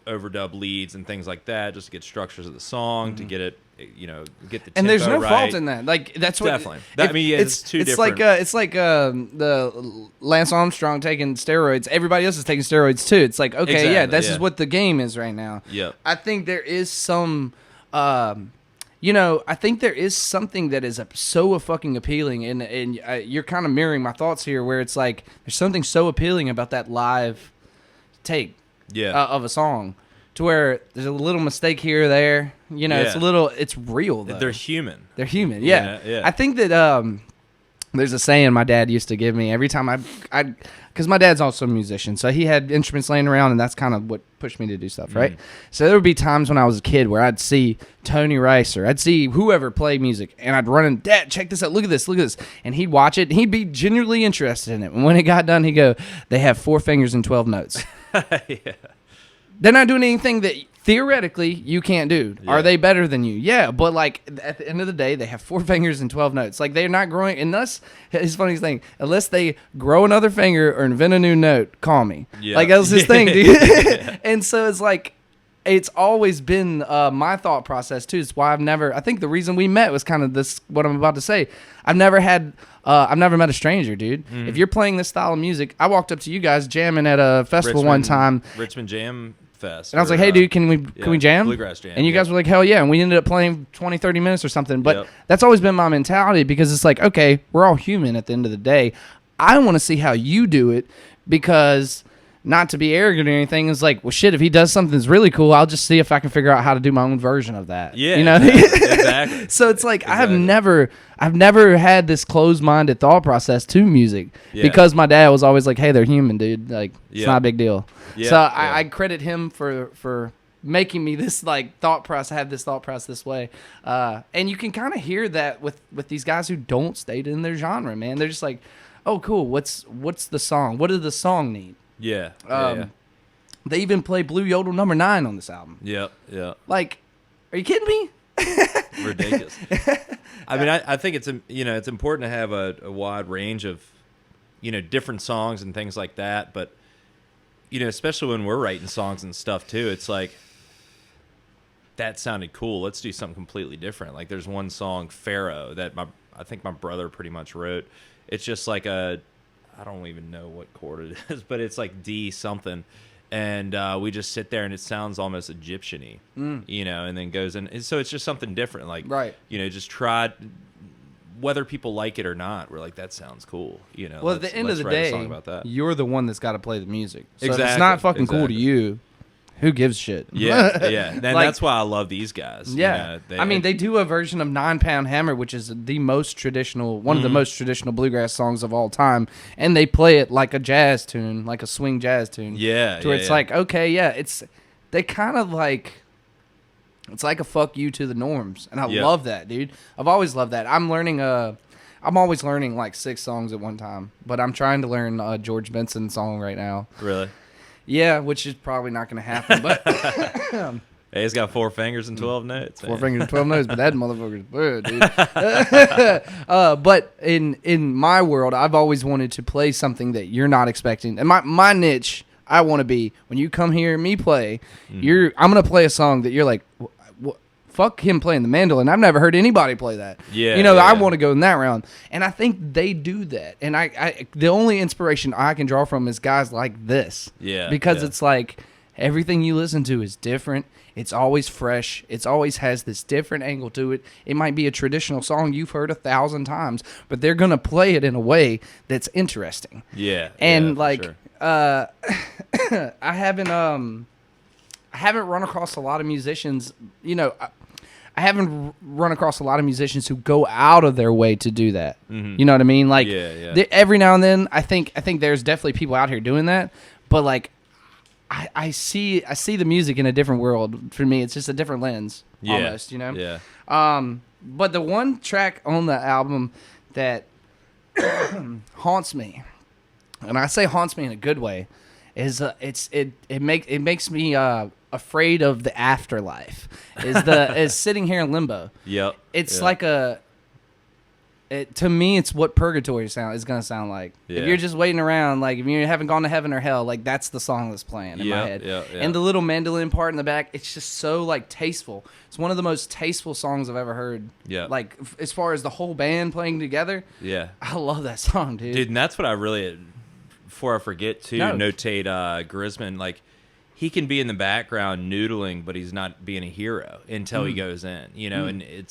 overdub leads and things like that just to get structures of the song, to get it, you know, get the tempo and there's no right. fault in that. Like that's what Definitely. I mean, yeah, it's two different. It's like the Lance Armstrong taking steroids. Everybody else is taking steroids too. It's like okay, Exactly, yeah, this yeah. is what the game is right now. Yep. I think there is some. You know, I think there is something that is so fucking appealing, and you're kind of mirroring my thoughts here, where it's like there's something so appealing about that live take of a song, to where there's a little mistake here or there. You know, it's real though. They're human. They're human, yeah. Yeah. I think that there's a saying my dad used to give me every time I because my dad's also a musician, so he had instruments laying around, and that's kind of what pushed me to do stuff, right? So there would be times when I was a kid where I'd see Tony Rice or I'd see whoever play music, and I'd run and, Dad, check this out, look at this, and he'd watch it, and he'd be genuinely interested in it. And when it got done, he'd go, "They have 4 fingers and 12 notes." Yeah. They're not doing anything that theoretically you can't do. Yeah. Are they better than you? Yeah, but like at the end of the day, they have 4 fingers and 12 notes. Like they're not growing. Unless his funniest thing, unless they grow another finger or invent a new note, call me. Yeah. Like that was his thing, dude. And so it's like it's always been my thought process too. It's why I think the reason we met was kind of this. What I'm about to say. I've never met a stranger, dude. If you're playing this style of music, I walked up to you guys jamming at a festival one time. Richmond Jam Fest. And I was like, "Hey, dude, can we jam?" Bluegrass jam. And you guys were like, "Hell yeah!" And we ended up playing 20, 30 minutes or something. But Yep. that's always been my mentality, because it's like, okay, we're all human at the end of the day. I want to see how you do it, because not to be arrogant or anything, is like, well, shit, if he does something that's really cool, I'll just see if I can figure out how to do my own version of that. Yeah, you know. exactly. So it's like Exactly. I've never had this closed-minded thought process to music, because my dad was always like, "Hey, they're human, dude. Like, it's not a big deal." Yeah, So yeah. I credit him for making me this like thought process, have this thought process this way. And you can kind of hear that with these guys who don't stay in their genre, man. They're just like, "Oh, cool. What's the song? What does the song need?" Yeah. They even play Blue Yodel #9 on this album. Yeah. Like, are you kidding me? ridiculous. I mean, I think it's it's important to have a wide range of different songs and things like that. But especially when we're writing songs and stuff too, it's like that sounded cool. Let's do something completely different. Like there's one song, Pharaoh, that I think my brother pretty much wrote. It's just like I don't even know what chord it is, but it's like D something. And we just sit there and it sounds almost Egyptian-y, and then goes in. And so it's just something different. Like, right. Just try, whether people like it or not, we're like, that sounds cool. Well, at the end of the day, you're the one that's got to play the music. So exactly. if it's not fucking cool to you, who gives shit? Yeah, yeah. And that's why I love these guys. Yeah. They do a version of 9 Pound Hammer, which is the most traditional, one of the most traditional bluegrass songs of all time. And they play it like a jazz tune, like a swing jazz tune. Yeah. To where it's like, okay, yeah, they kind of like, it's like a fuck you to the norms. And I love that, dude. I've always loved that. I'm always learning like 6 songs at one time, but I'm trying to learn a George Benson song right now. Really? Yeah, which is probably not going to happen, but hey, he's got 4 fingers and 12 notes. 4 fingers and 12 notes, but that motherfucker's good, dude. But in my world, I've always wanted to play something that you're not expecting. And my niche, I want to be, when you come hear me play, I'm going to play a song that you're like, fuck him playing the mandolin. I've never heard anybody play that. Yeah. I want to go in that round. And I think they do that. And I the only inspiration I can draw from is guys like this. Yeah. Because it's like everything you listen to is different. It's always fresh. It's always has this different angle to it. It might be a traditional song you've heard 1,000 times, but they're going to play it in a way that's interesting. Yeah. And sure. I haven't run across a lot of musicians, I haven't run across a lot of musicians who go out of their way to do that. Mm-hmm. You know what I mean? Like, every now and then, I think there's definitely people out here doing that. But like, I see the music in a different world. For me, it's just a different lens, almost. Yeah. But the one track on the album that haunts me, and I say haunts me in a good way, is it makes me afraid of the afterlife. Is Sitting Here in Limbo. Yep. It's like to me, it's what purgatory is going to sound like. Yeah. If you're just waiting around, like if you haven't gone to heaven or hell, like that's the song that's playing in my head. Yeah. And the little mandolin part in the back, it's just so like tasteful. It's one of the most tasteful songs I've ever heard. Yeah. Like as far as the whole band playing together. Yeah. I love that song, dude. Dude, and that's what I really, before I forget to notate Grisman, like, he can be in the background noodling, but he's not being a hero until he goes in, and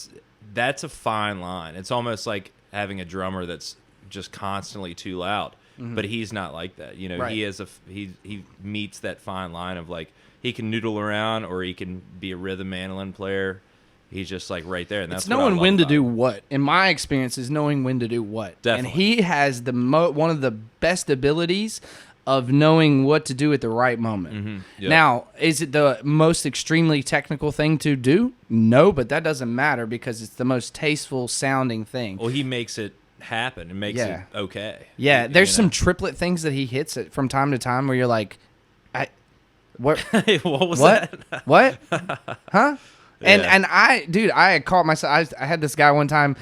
that's a fine line. It's almost like having a drummer that's just constantly too loud, but he's not like that. Right. He meets that fine line of like, he can noodle around or he can be a rhythm mandolin player. He's just like right there, and that's it's knowing when to do what. In my experience, is knowing when to do what. Definitely. And he has one of the best abilities of knowing what to do at the right moment. Mm-hmm. Yep. Now, is it the most extremely technical thing to do? No, but that doesn't matter because it's the most tasteful sounding thing. Well, he makes it happen and makes it okay. Yeah, there's some triplet things that he hits it from time to time where you're like, what? What was that? What? Huh? And I had caught myself. I had this guy one time.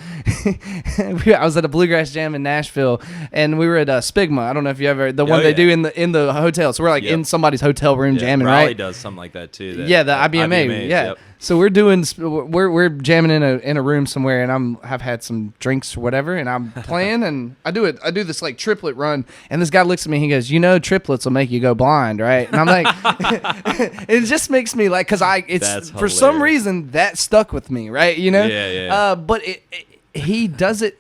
I was at a bluegrass jam in Nashville, and we were at Spigma. I don't know if you ever do in the hotel. So we're like in somebody's hotel room jamming. Raleigh right? does something like that too. The IBMA. Yeah. Yep. So we're jamming in a room somewhere, and I've had some drinks or whatever, and I'm playing, and I do this like triplet run, and this guy looks at me, and he goes, triplets will make you go blind, right? And I'm like, it just makes me like, because That's for some reason that stuck with me, right? Yeah. But he does it.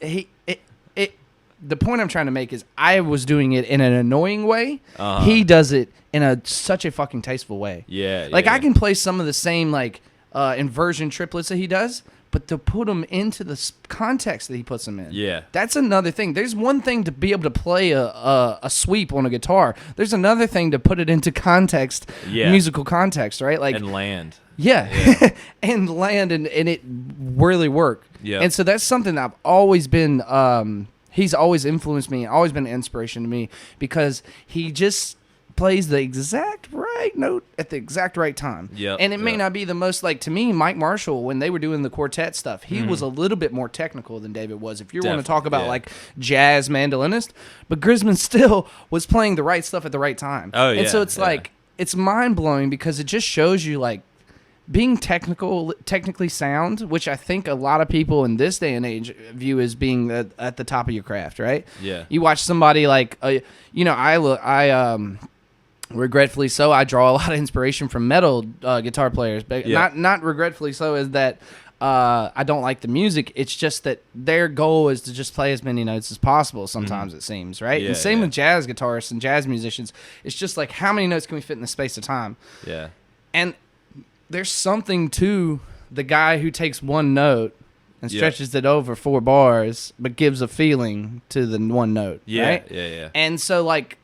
The point I'm trying to make is I was doing it in an annoying way. Uh-huh. He does it in such a fucking tasteful way. Yeah. I can play some of the same like inversion triplets that he does, but to put them into the context that he puts them in. Yeah. That's another thing. There's one thing to be able to play a sweep on a guitar. There's another thing to put it into context, musical context, right? Like and land. Yeah. And land and it really work. Yeah. And so that's something I've always been he's always influenced me, always been an inspiration to me because he just plays the exact right note at the exact right time. Yep, And it may not be the most, like, to me, Mike Marshall, when they were doing the quartet stuff, he was a little bit more technical than David was. If you want to talk about, like, jazz mandolinist, but Grisman still was playing the right stuff at the right time. Oh, yeah. And so it's like, it's mind-blowing because it just shows you, like, being technically sound, which I think a lot of people in this day and age view as being at the top of your craft, right? Yeah. You watch somebody like, regretfully so, I draw a lot of inspiration from metal guitar players, but not regretfully so is that I don't like the music. It's just that their goal is to just play as many notes as possible. Sometimes it seems, right? Yeah, and same with jazz guitarists and jazz musicians. It's just like, how many notes can we fit in the space of time? Yeah. And there's something to the guy who takes one note and stretches it over 4 bars, but gives a feeling to the one note, right? Yeah. And so, like,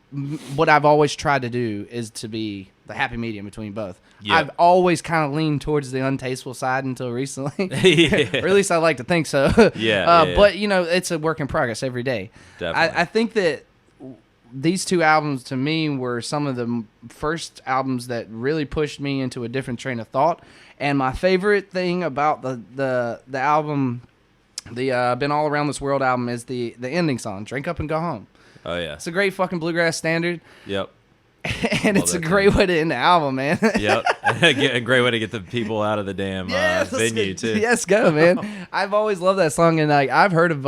what I've always tried to do is to be the happy medium between both. Yep. I've always kind of leaned towards the untasteful side until recently. Or at least I like to think so. But, it's a work in progress every day. Definitely. I think that these 2 albums to me were some of the first albums that really pushed me into a different train of thought. And my favorite thing about the album, the Been All Around This World album, is the ending song, Drink Up and Go Home. Oh, yeah. It's a great fucking bluegrass standard. Yep. And it's a great way to end the album, man. Yep. A great way to get the people out of the damn venue, too. Yes, go, man. I've always loved that song, and like I've heard of,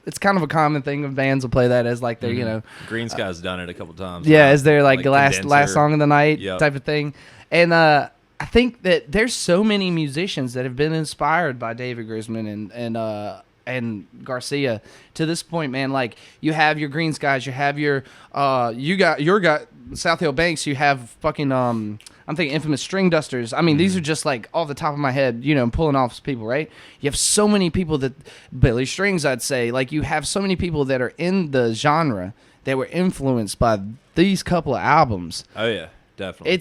it's kind of a common thing of bands will play that as like their, Green Sky's done it a couple times. Yeah, as their like last song of the night Yep. type of thing. And I think that there's so many musicians that have been inspired by David Grisman and Garcia to this point, man. Like, you have your Green Skies, you have your South Hill Banks, you have fucking I'm thinking Infamous String Dusters. I mean, these are just like off the top of my head, pulling off people, right? You have so many people that Billy Strings, I'd say, like, you have so many people that are in the genre that were influenced by these couple of albums. Oh yeah, definitely.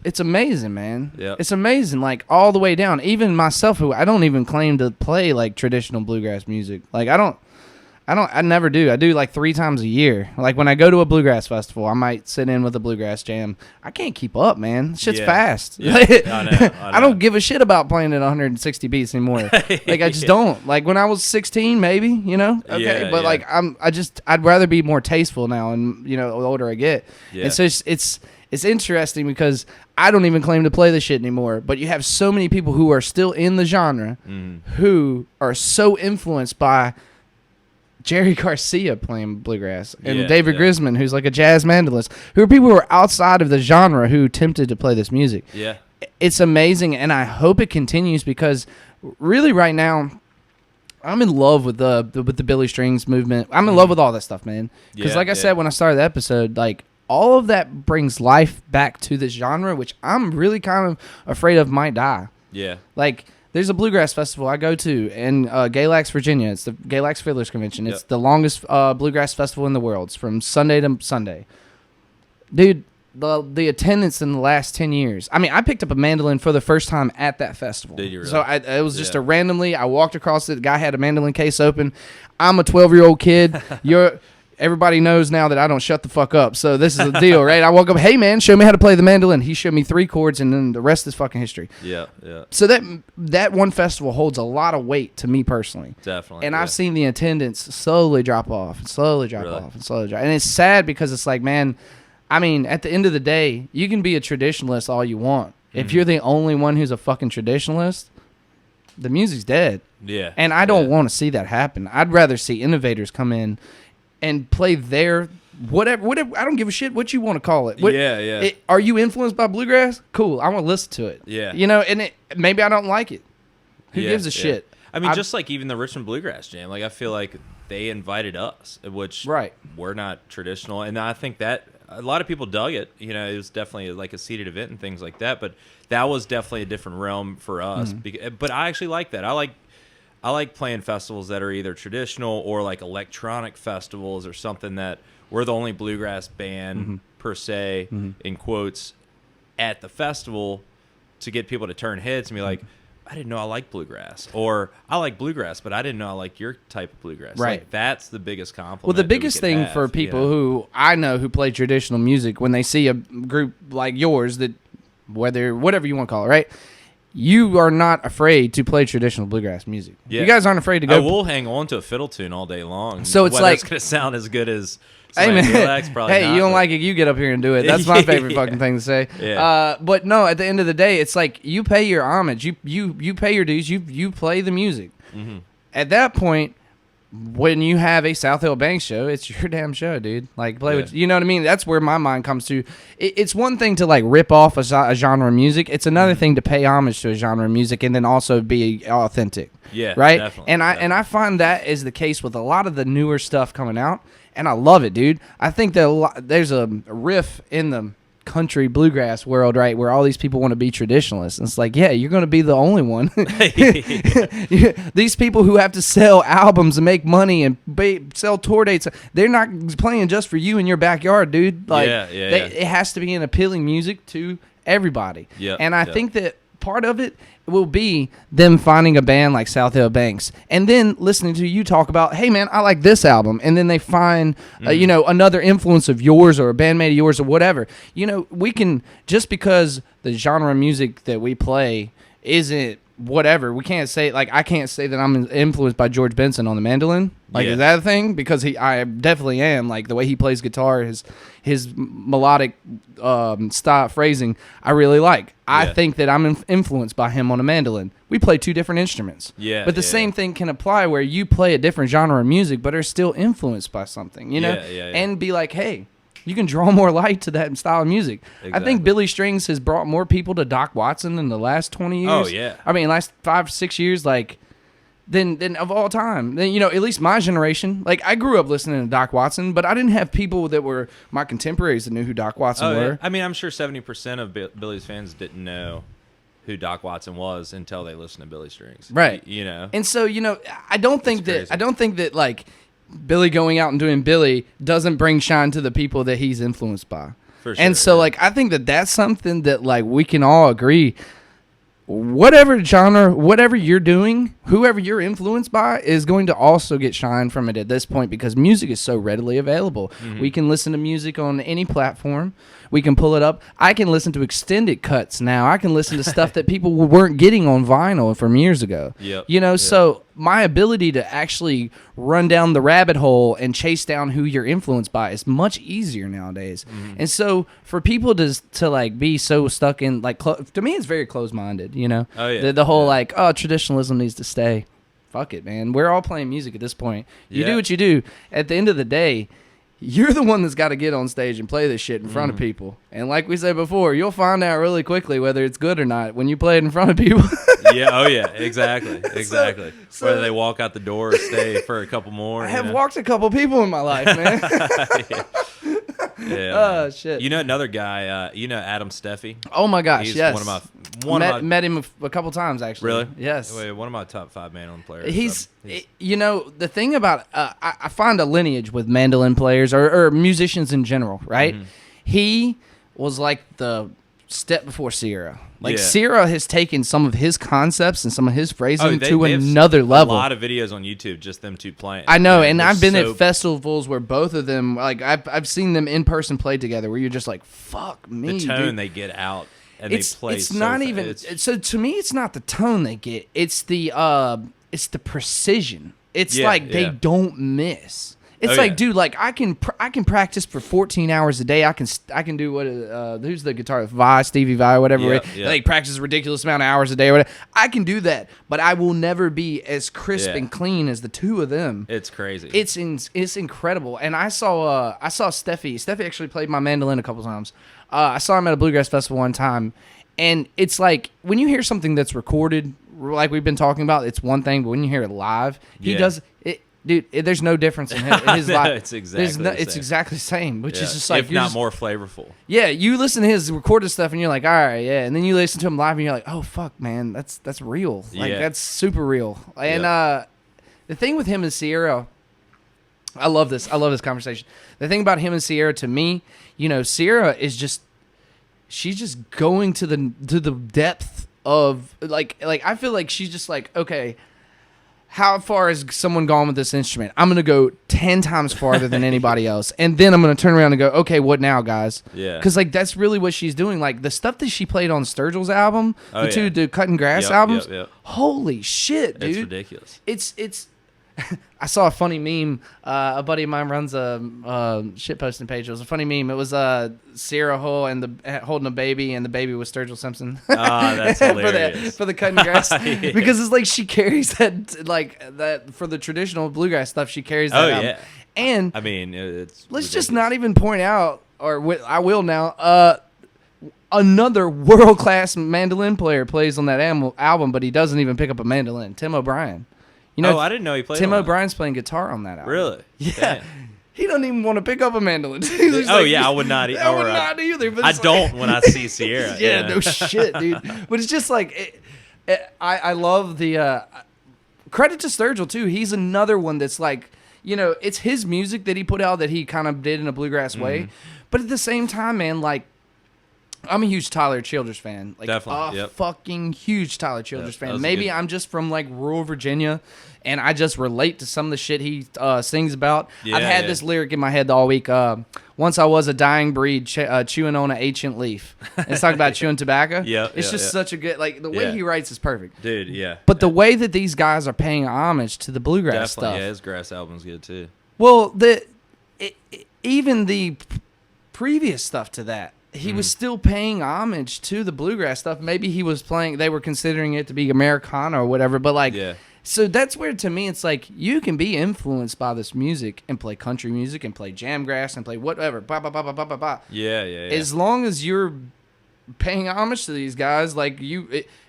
It's amazing, man. Yeah, it's amazing, like all the way down. Even myself, who I don't even claim to play like traditional bluegrass music. Like I never do. I do like 3 times a year. Like when I go to a bluegrass festival, I might sit in with a bluegrass jam. I can't keep up, man. Shit's fast. Yeah. I know. I don't give a shit about playing at 160 beats ananymore. Like I just don't. Like when I was 16, maybe, Okay, but like I'd rather be more tasteful now, and the older I get. Yeah. And so it's interesting because I don't even claim to play this shit anymore, but you have so many people who are still in the genre who are so influenced by Jerry Garcia playing bluegrass and David Grisman, who's like a jazz mandolist, who are people who are outside of the genre who tempted to play this music. Yeah. It's amazing, and I hope it continues because really right now I'm in love with the Billy Strings movement. I'm in love with all that stuff, man. Because like I said when I started the episode, like all of that brings life back to this genre, which I'm really kind of afraid of might die. Yeah. Like, there's a bluegrass festival I go to in Galax, Virginia. It's the Galax Fiddlers Convention. It's the longest bluegrass festival in the world. It's from Sunday to Sunday. Dude, the attendance in the last 10 years. I mean, I picked up a mandolin for the first time at that festival. Did you really? So it was just I walked across it. The guy had a mandolin case open. I'm a 12-year-old kid. Everybody knows now that I don't shut the fuck up. So this is the deal, right? I woke up, hey, man, show me how to play the mandolin. He showed me 3 chords, and then the rest is fucking history. Yeah. So that one festival holds a lot of weight to me personally. Definitely. And I've seen the attendance slowly drop off and slowly drop off and slowly drop. And it's sad because it's like, man, I mean, at the end of the day, you can be a traditionalist all you want. If you're the only one who's a fucking traditionalist, the music's dead. Yeah. And I don't want to see that happen. I'd rather see innovators come in and play their whatever. I don't give a shit what you want to call it. Are you influenced by bluegrass? Cool. I want to listen to it. Yeah. And maybe I don't like it. Who gives a shit? I mean, just like even the Richmond Bluegrass Jam, like I feel like they invited us, which we're not traditional. And I think that a lot of people dug it. It was definitely like a seated event and things like that. But that was definitely a different realm for us. But I actually like that. I like playing festivals that are either traditional or like electronic festivals or something that we're the only bluegrass band per se, in quotes, at the festival to get people to turn heads and be like, I didn't know I liked bluegrass, or I like bluegrass, but I didn't know I like your type of bluegrass. Right. Like, that's the biggest compliment. Well, the that we biggest could thing have, for people who I know who play traditional music, when they see a group like yours, that whatever you want to call it, right? You are not afraid to play traditional bluegrass music. Yeah. You guys aren't afraid to go. We'll hang on to a fiddle tune all day long. So it's whether like, it's going to sound as good as hey man, probably hey, not, you don't but- like it, you get up here and do it. That's my favorite fucking thing to say. Yeah. But no, at the end of the day, it's like you pay your homage. You pay your dues. You play the music. Mm-hmm. At that point, when you have a South Hill Banks show, it's your damn show, dude. Like, play with, you know what I mean? That's where my mind comes to. It's one thing to like rip off a genre of music. It's another thing to pay homage to a genre of music and then also be authentic. Yeah, right. definitely, And I find that is the case with a lot of the newer stuff coming out, and I love it, dude. I think that there's a riff in the country bluegrass world, right, where all these people want to be traditionalists. And it's like, yeah, you're going to be the only one. These people who have to sell albums and make money and sell tour dates, they're not playing just for you in your backyard, dude. Like, it has to be an appealing music to everybody. Yeah, and I think that part of it will be them finding a band like South Hill Banks and then listening to you talk about, hey man, I like this album, and then they find another influence of yours or a bandmate of yours or whatever. We can, just because the genre of music that we play isn't whatever, we can't say, like, I can't say that I'm influenced by George Benson on the mandolin. Like, is that a thing? Because I definitely am. Like, the way he plays guitar, his melodic style phrasing, I really like. I think that I'm influenced by him on a mandolin. We play two different instruments. Yeah. But the same thing can apply where you play a different genre of music, but are still influenced by something, you know? And be like, hey, you can draw more light to that style of music. Exactly. I think Billy Strings has brought more people to Doc Watson in the last 20 years. Oh, yeah. I mean, last 5-6 years, like, than of all time. Then, at least my generation. Like, I grew up listening to Doc Watson, but I didn't have people that were my contemporaries that knew who Doc Watson were. Yeah. I mean, I'm sure 70% of Billy's fans didn't know who Doc Watson was until they listened to Billy Strings. Right. And so, I don't think that like Billy going out and doing Billy doesn't bring shine to the people that he's influenced by. For sure, and so, like, I think that that's something that, like, we can all agree, whatever genre, whatever you're doing, whoever you're influenced by is going to also get shine from it at this point, because music is so readily available. Mm-hmm. We can listen to music on any platform. We can pull it up. I can listen to extended cuts now. I can listen to stuff that people weren't getting on vinyl from years ago. So my ability to actually run down the rabbit hole and chase down who you're influenced by is much easier nowadays. Mm-hmm. And so for people to like be so stuck in, like, to me, it's very closed-minded, Oh, yeah. The whole like, oh, traditionalism needs to stay. Fuck it, man. We're all playing music at this point. You do what you do. At the end of the day, you're the one that's got to get on stage and play this shit in front of people. And like we said before, you'll find out really quickly whether it's good or not when you play it in front of people. Exactly. Whether they walk out the door or stay for a couple more. I have walked a couple people in my life, man. Oh, shit. Another guy, Adam Steffi? Oh, my gosh, He's yes. met him a couple times, actually. Really? Yes. Wait, one of my top 5 mandolin players. He's the thing about, I find a lineage with mandolin players or musicians in general, right? Mm-hmm. He was like the step before Sierra. Like, Sierra has taken some of his concepts and some of his phrasing to another level. A lot of videos on YouTube, just them two playing. I know, and I've been at festivals where both of them, like, I've seen them in person play together, where you're just like, fuck me, the tone dude. they get out, and they play. It's not even. So to me, it's not the tone they get. It's the precision. It's they don't miss. It's dude, like, I can practice for 14 hours a day. I can do what who's the guitarist, Stevie Vai, whatever. Like, practice a ridiculous amount of hours a day or whatever. I can do that, but I will never be as crisp and clean as the two of them. It's crazy. It's incredible. And I saw Steffi. Steffi actually played my mandolin a couple times. I saw him at a bluegrass festival one time, and it's like when you hear something that's recorded, like we've been talking about, it's one thing, but when you hear it live, he does it. Dude, there's no difference in his life. It's exactly the same, which is just like, if not more flavorful. Yeah, you listen to his recorded stuff and you're like, all right, yeah, and then you listen to him live and you're like, oh fuck, man, that's real. Like, that's super real. And the thing with him and Sierra, I love this conversation. The thing about him and Sierra, to me, Sierra is she's just going to the depth of like I feel like she's just like, okay, how far has someone gone with this instrument? I'm gonna go 10 times farther than anybody else, and then I'm gonna turn around and go, okay, what now, guys? Yeah. Because like that's really what she's doing. Like the stuff that she played on Sturgill's album, the Cutting Grass albums. Yep. Holy shit, dude! It's ridiculous. It's. I saw a funny meme. A buddy of mine runs a shit posting page. It was a funny meme. It was Sierra Hull and holding a baby, and the baby was Sturgill Simpson. That's hilarious. for the Cutting Grass, because it's like she carries that for the traditional bluegrass stuff. She carries that. Yeah. And I mean, it's let's ridiculous. just not even point out, or I will now. Another world class mandolin player plays on that album, but he doesn't even pick up a mandolin. Tim O'Brien. You know, I didn't know he played. Tim on O'Brien's playing guitar on that album. Really? Yeah. Damn. He doesn't even want to pick up a mandolin. I would not. I would not either. But I don't when I see Sierra. Yeah, no shit, dude. But it's just like, I love the credit to Sturgill too. He's another one that's like, you know, it's his music that he put out that he kind of did in a bluegrass way. But at the same time, man, like, I'm a huge Tyler Childers fan. Like, definitely, fucking huge Tyler Childers fan. that was Maybe good. I'm just from like rural Virginia, and I just relate to some of the shit he sings about. Yeah, I've had this lyric in my head all week. Once I was a dying breed, chewing on an ancient leaf. It's talking about chewing tobacco. It's just such a good, like, the way he writes is perfect. Dude, yeah. But the way that these guys are paying homage to the bluegrass stuff. Yeah, his grass album's good too. Well, even the previous stuff to that, he was still paying homage to the bluegrass stuff. Maybe he was playing, they were considering it to be Americana or whatever, but like, so that's where, to me, it's like, you can be influenced by this music and play country music and play jamgrass and play whatever, Yeah. As long as you're paying homage to these guys, like,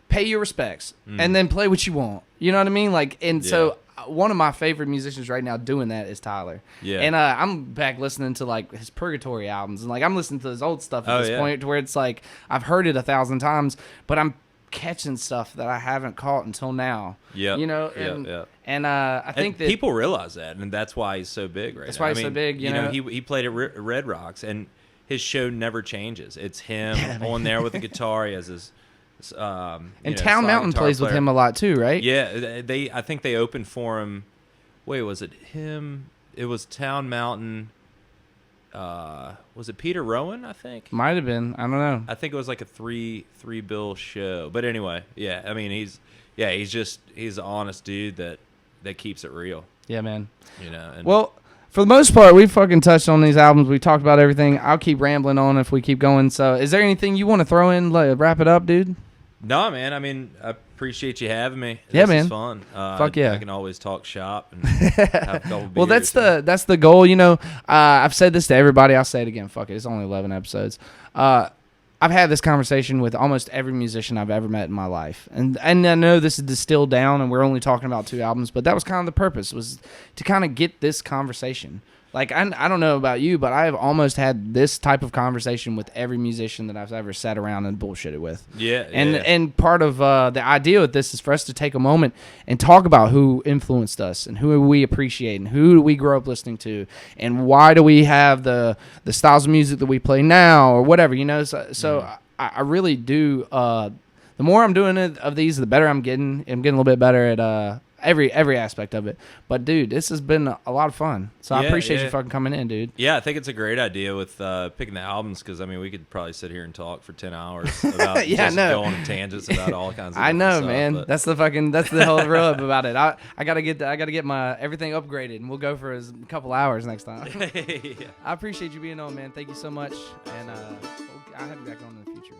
pay your respects and then play what you want. You know what I mean? Like, and so one of my favorite musicians right now doing that is Tyler. Yeah. And I'm back listening to like his Purgatory albums, and like I'm listening to his old stuff at this point to where it's like I've heard it 1,000 times, but I'm catching stuff that I haven't caught until now. Yeah. You know, and I think that people realize that, and that's why he's so big right now. That's why he's so big. You know, he played at Red Rocks, and his show never changes. It's him on there with the guitar. He has his and Town Mountain plays with him a lot too, right? Yeah, I think they opened for him. Wait, was it him? It was Town Mountain. Was it Peter Rowan? I think might have been. I don't know. I think it was like a three bill show. But anyway, yeah. I mean, he's an honest dude that keeps it real. Yeah, man. You know. And well, for the most part, we fucking touched on these albums. We talked about everything. I'll keep rambling on if we keep going. So, is there anything you want to throw in, like, wrap it up, dude? No, man. I mean, I appreciate you having me. Yeah, this man. is fun. Fuck yeah. I can always talk shop and have a couple beers. Well, that's the goal. You know, I've said this to everybody. I'll say it again. Fuck it. It's only 11 episodes. I've had this conversation with almost every musician I've ever met in my life. And I know this is distilled down and we're only talking about 2 albums, but that was kind of the purpose, was to kind of get this conversation. Like, I don't know about you, but I have almost had this type of conversation with every musician that I've ever sat around and bullshitted with. Yeah. And part of the idea with this is for us to take a moment and talk about who influenced us and who we appreciate and who do we grow up listening to and why do we have the styles of music that we play now or whatever, you know. So I really do. The more I'm doing it of these, the better I'm getting. I'm getting a little bit better at every aspect of it. But dude, this has been a lot of fun. So I appreciate you fucking coming in, dude. Yeah, I think it's a great idea with picking the albums, because I mean we could probably sit here and talk for 10 hours about go on tangents about all kinds of I know, stuff, man. but. That's the whole rub about it. I gotta get my everything upgraded, and we'll go for a couple hours next time. Yeah. I appreciate you being on, man. Thank you so much, and I'll have you back on in the future.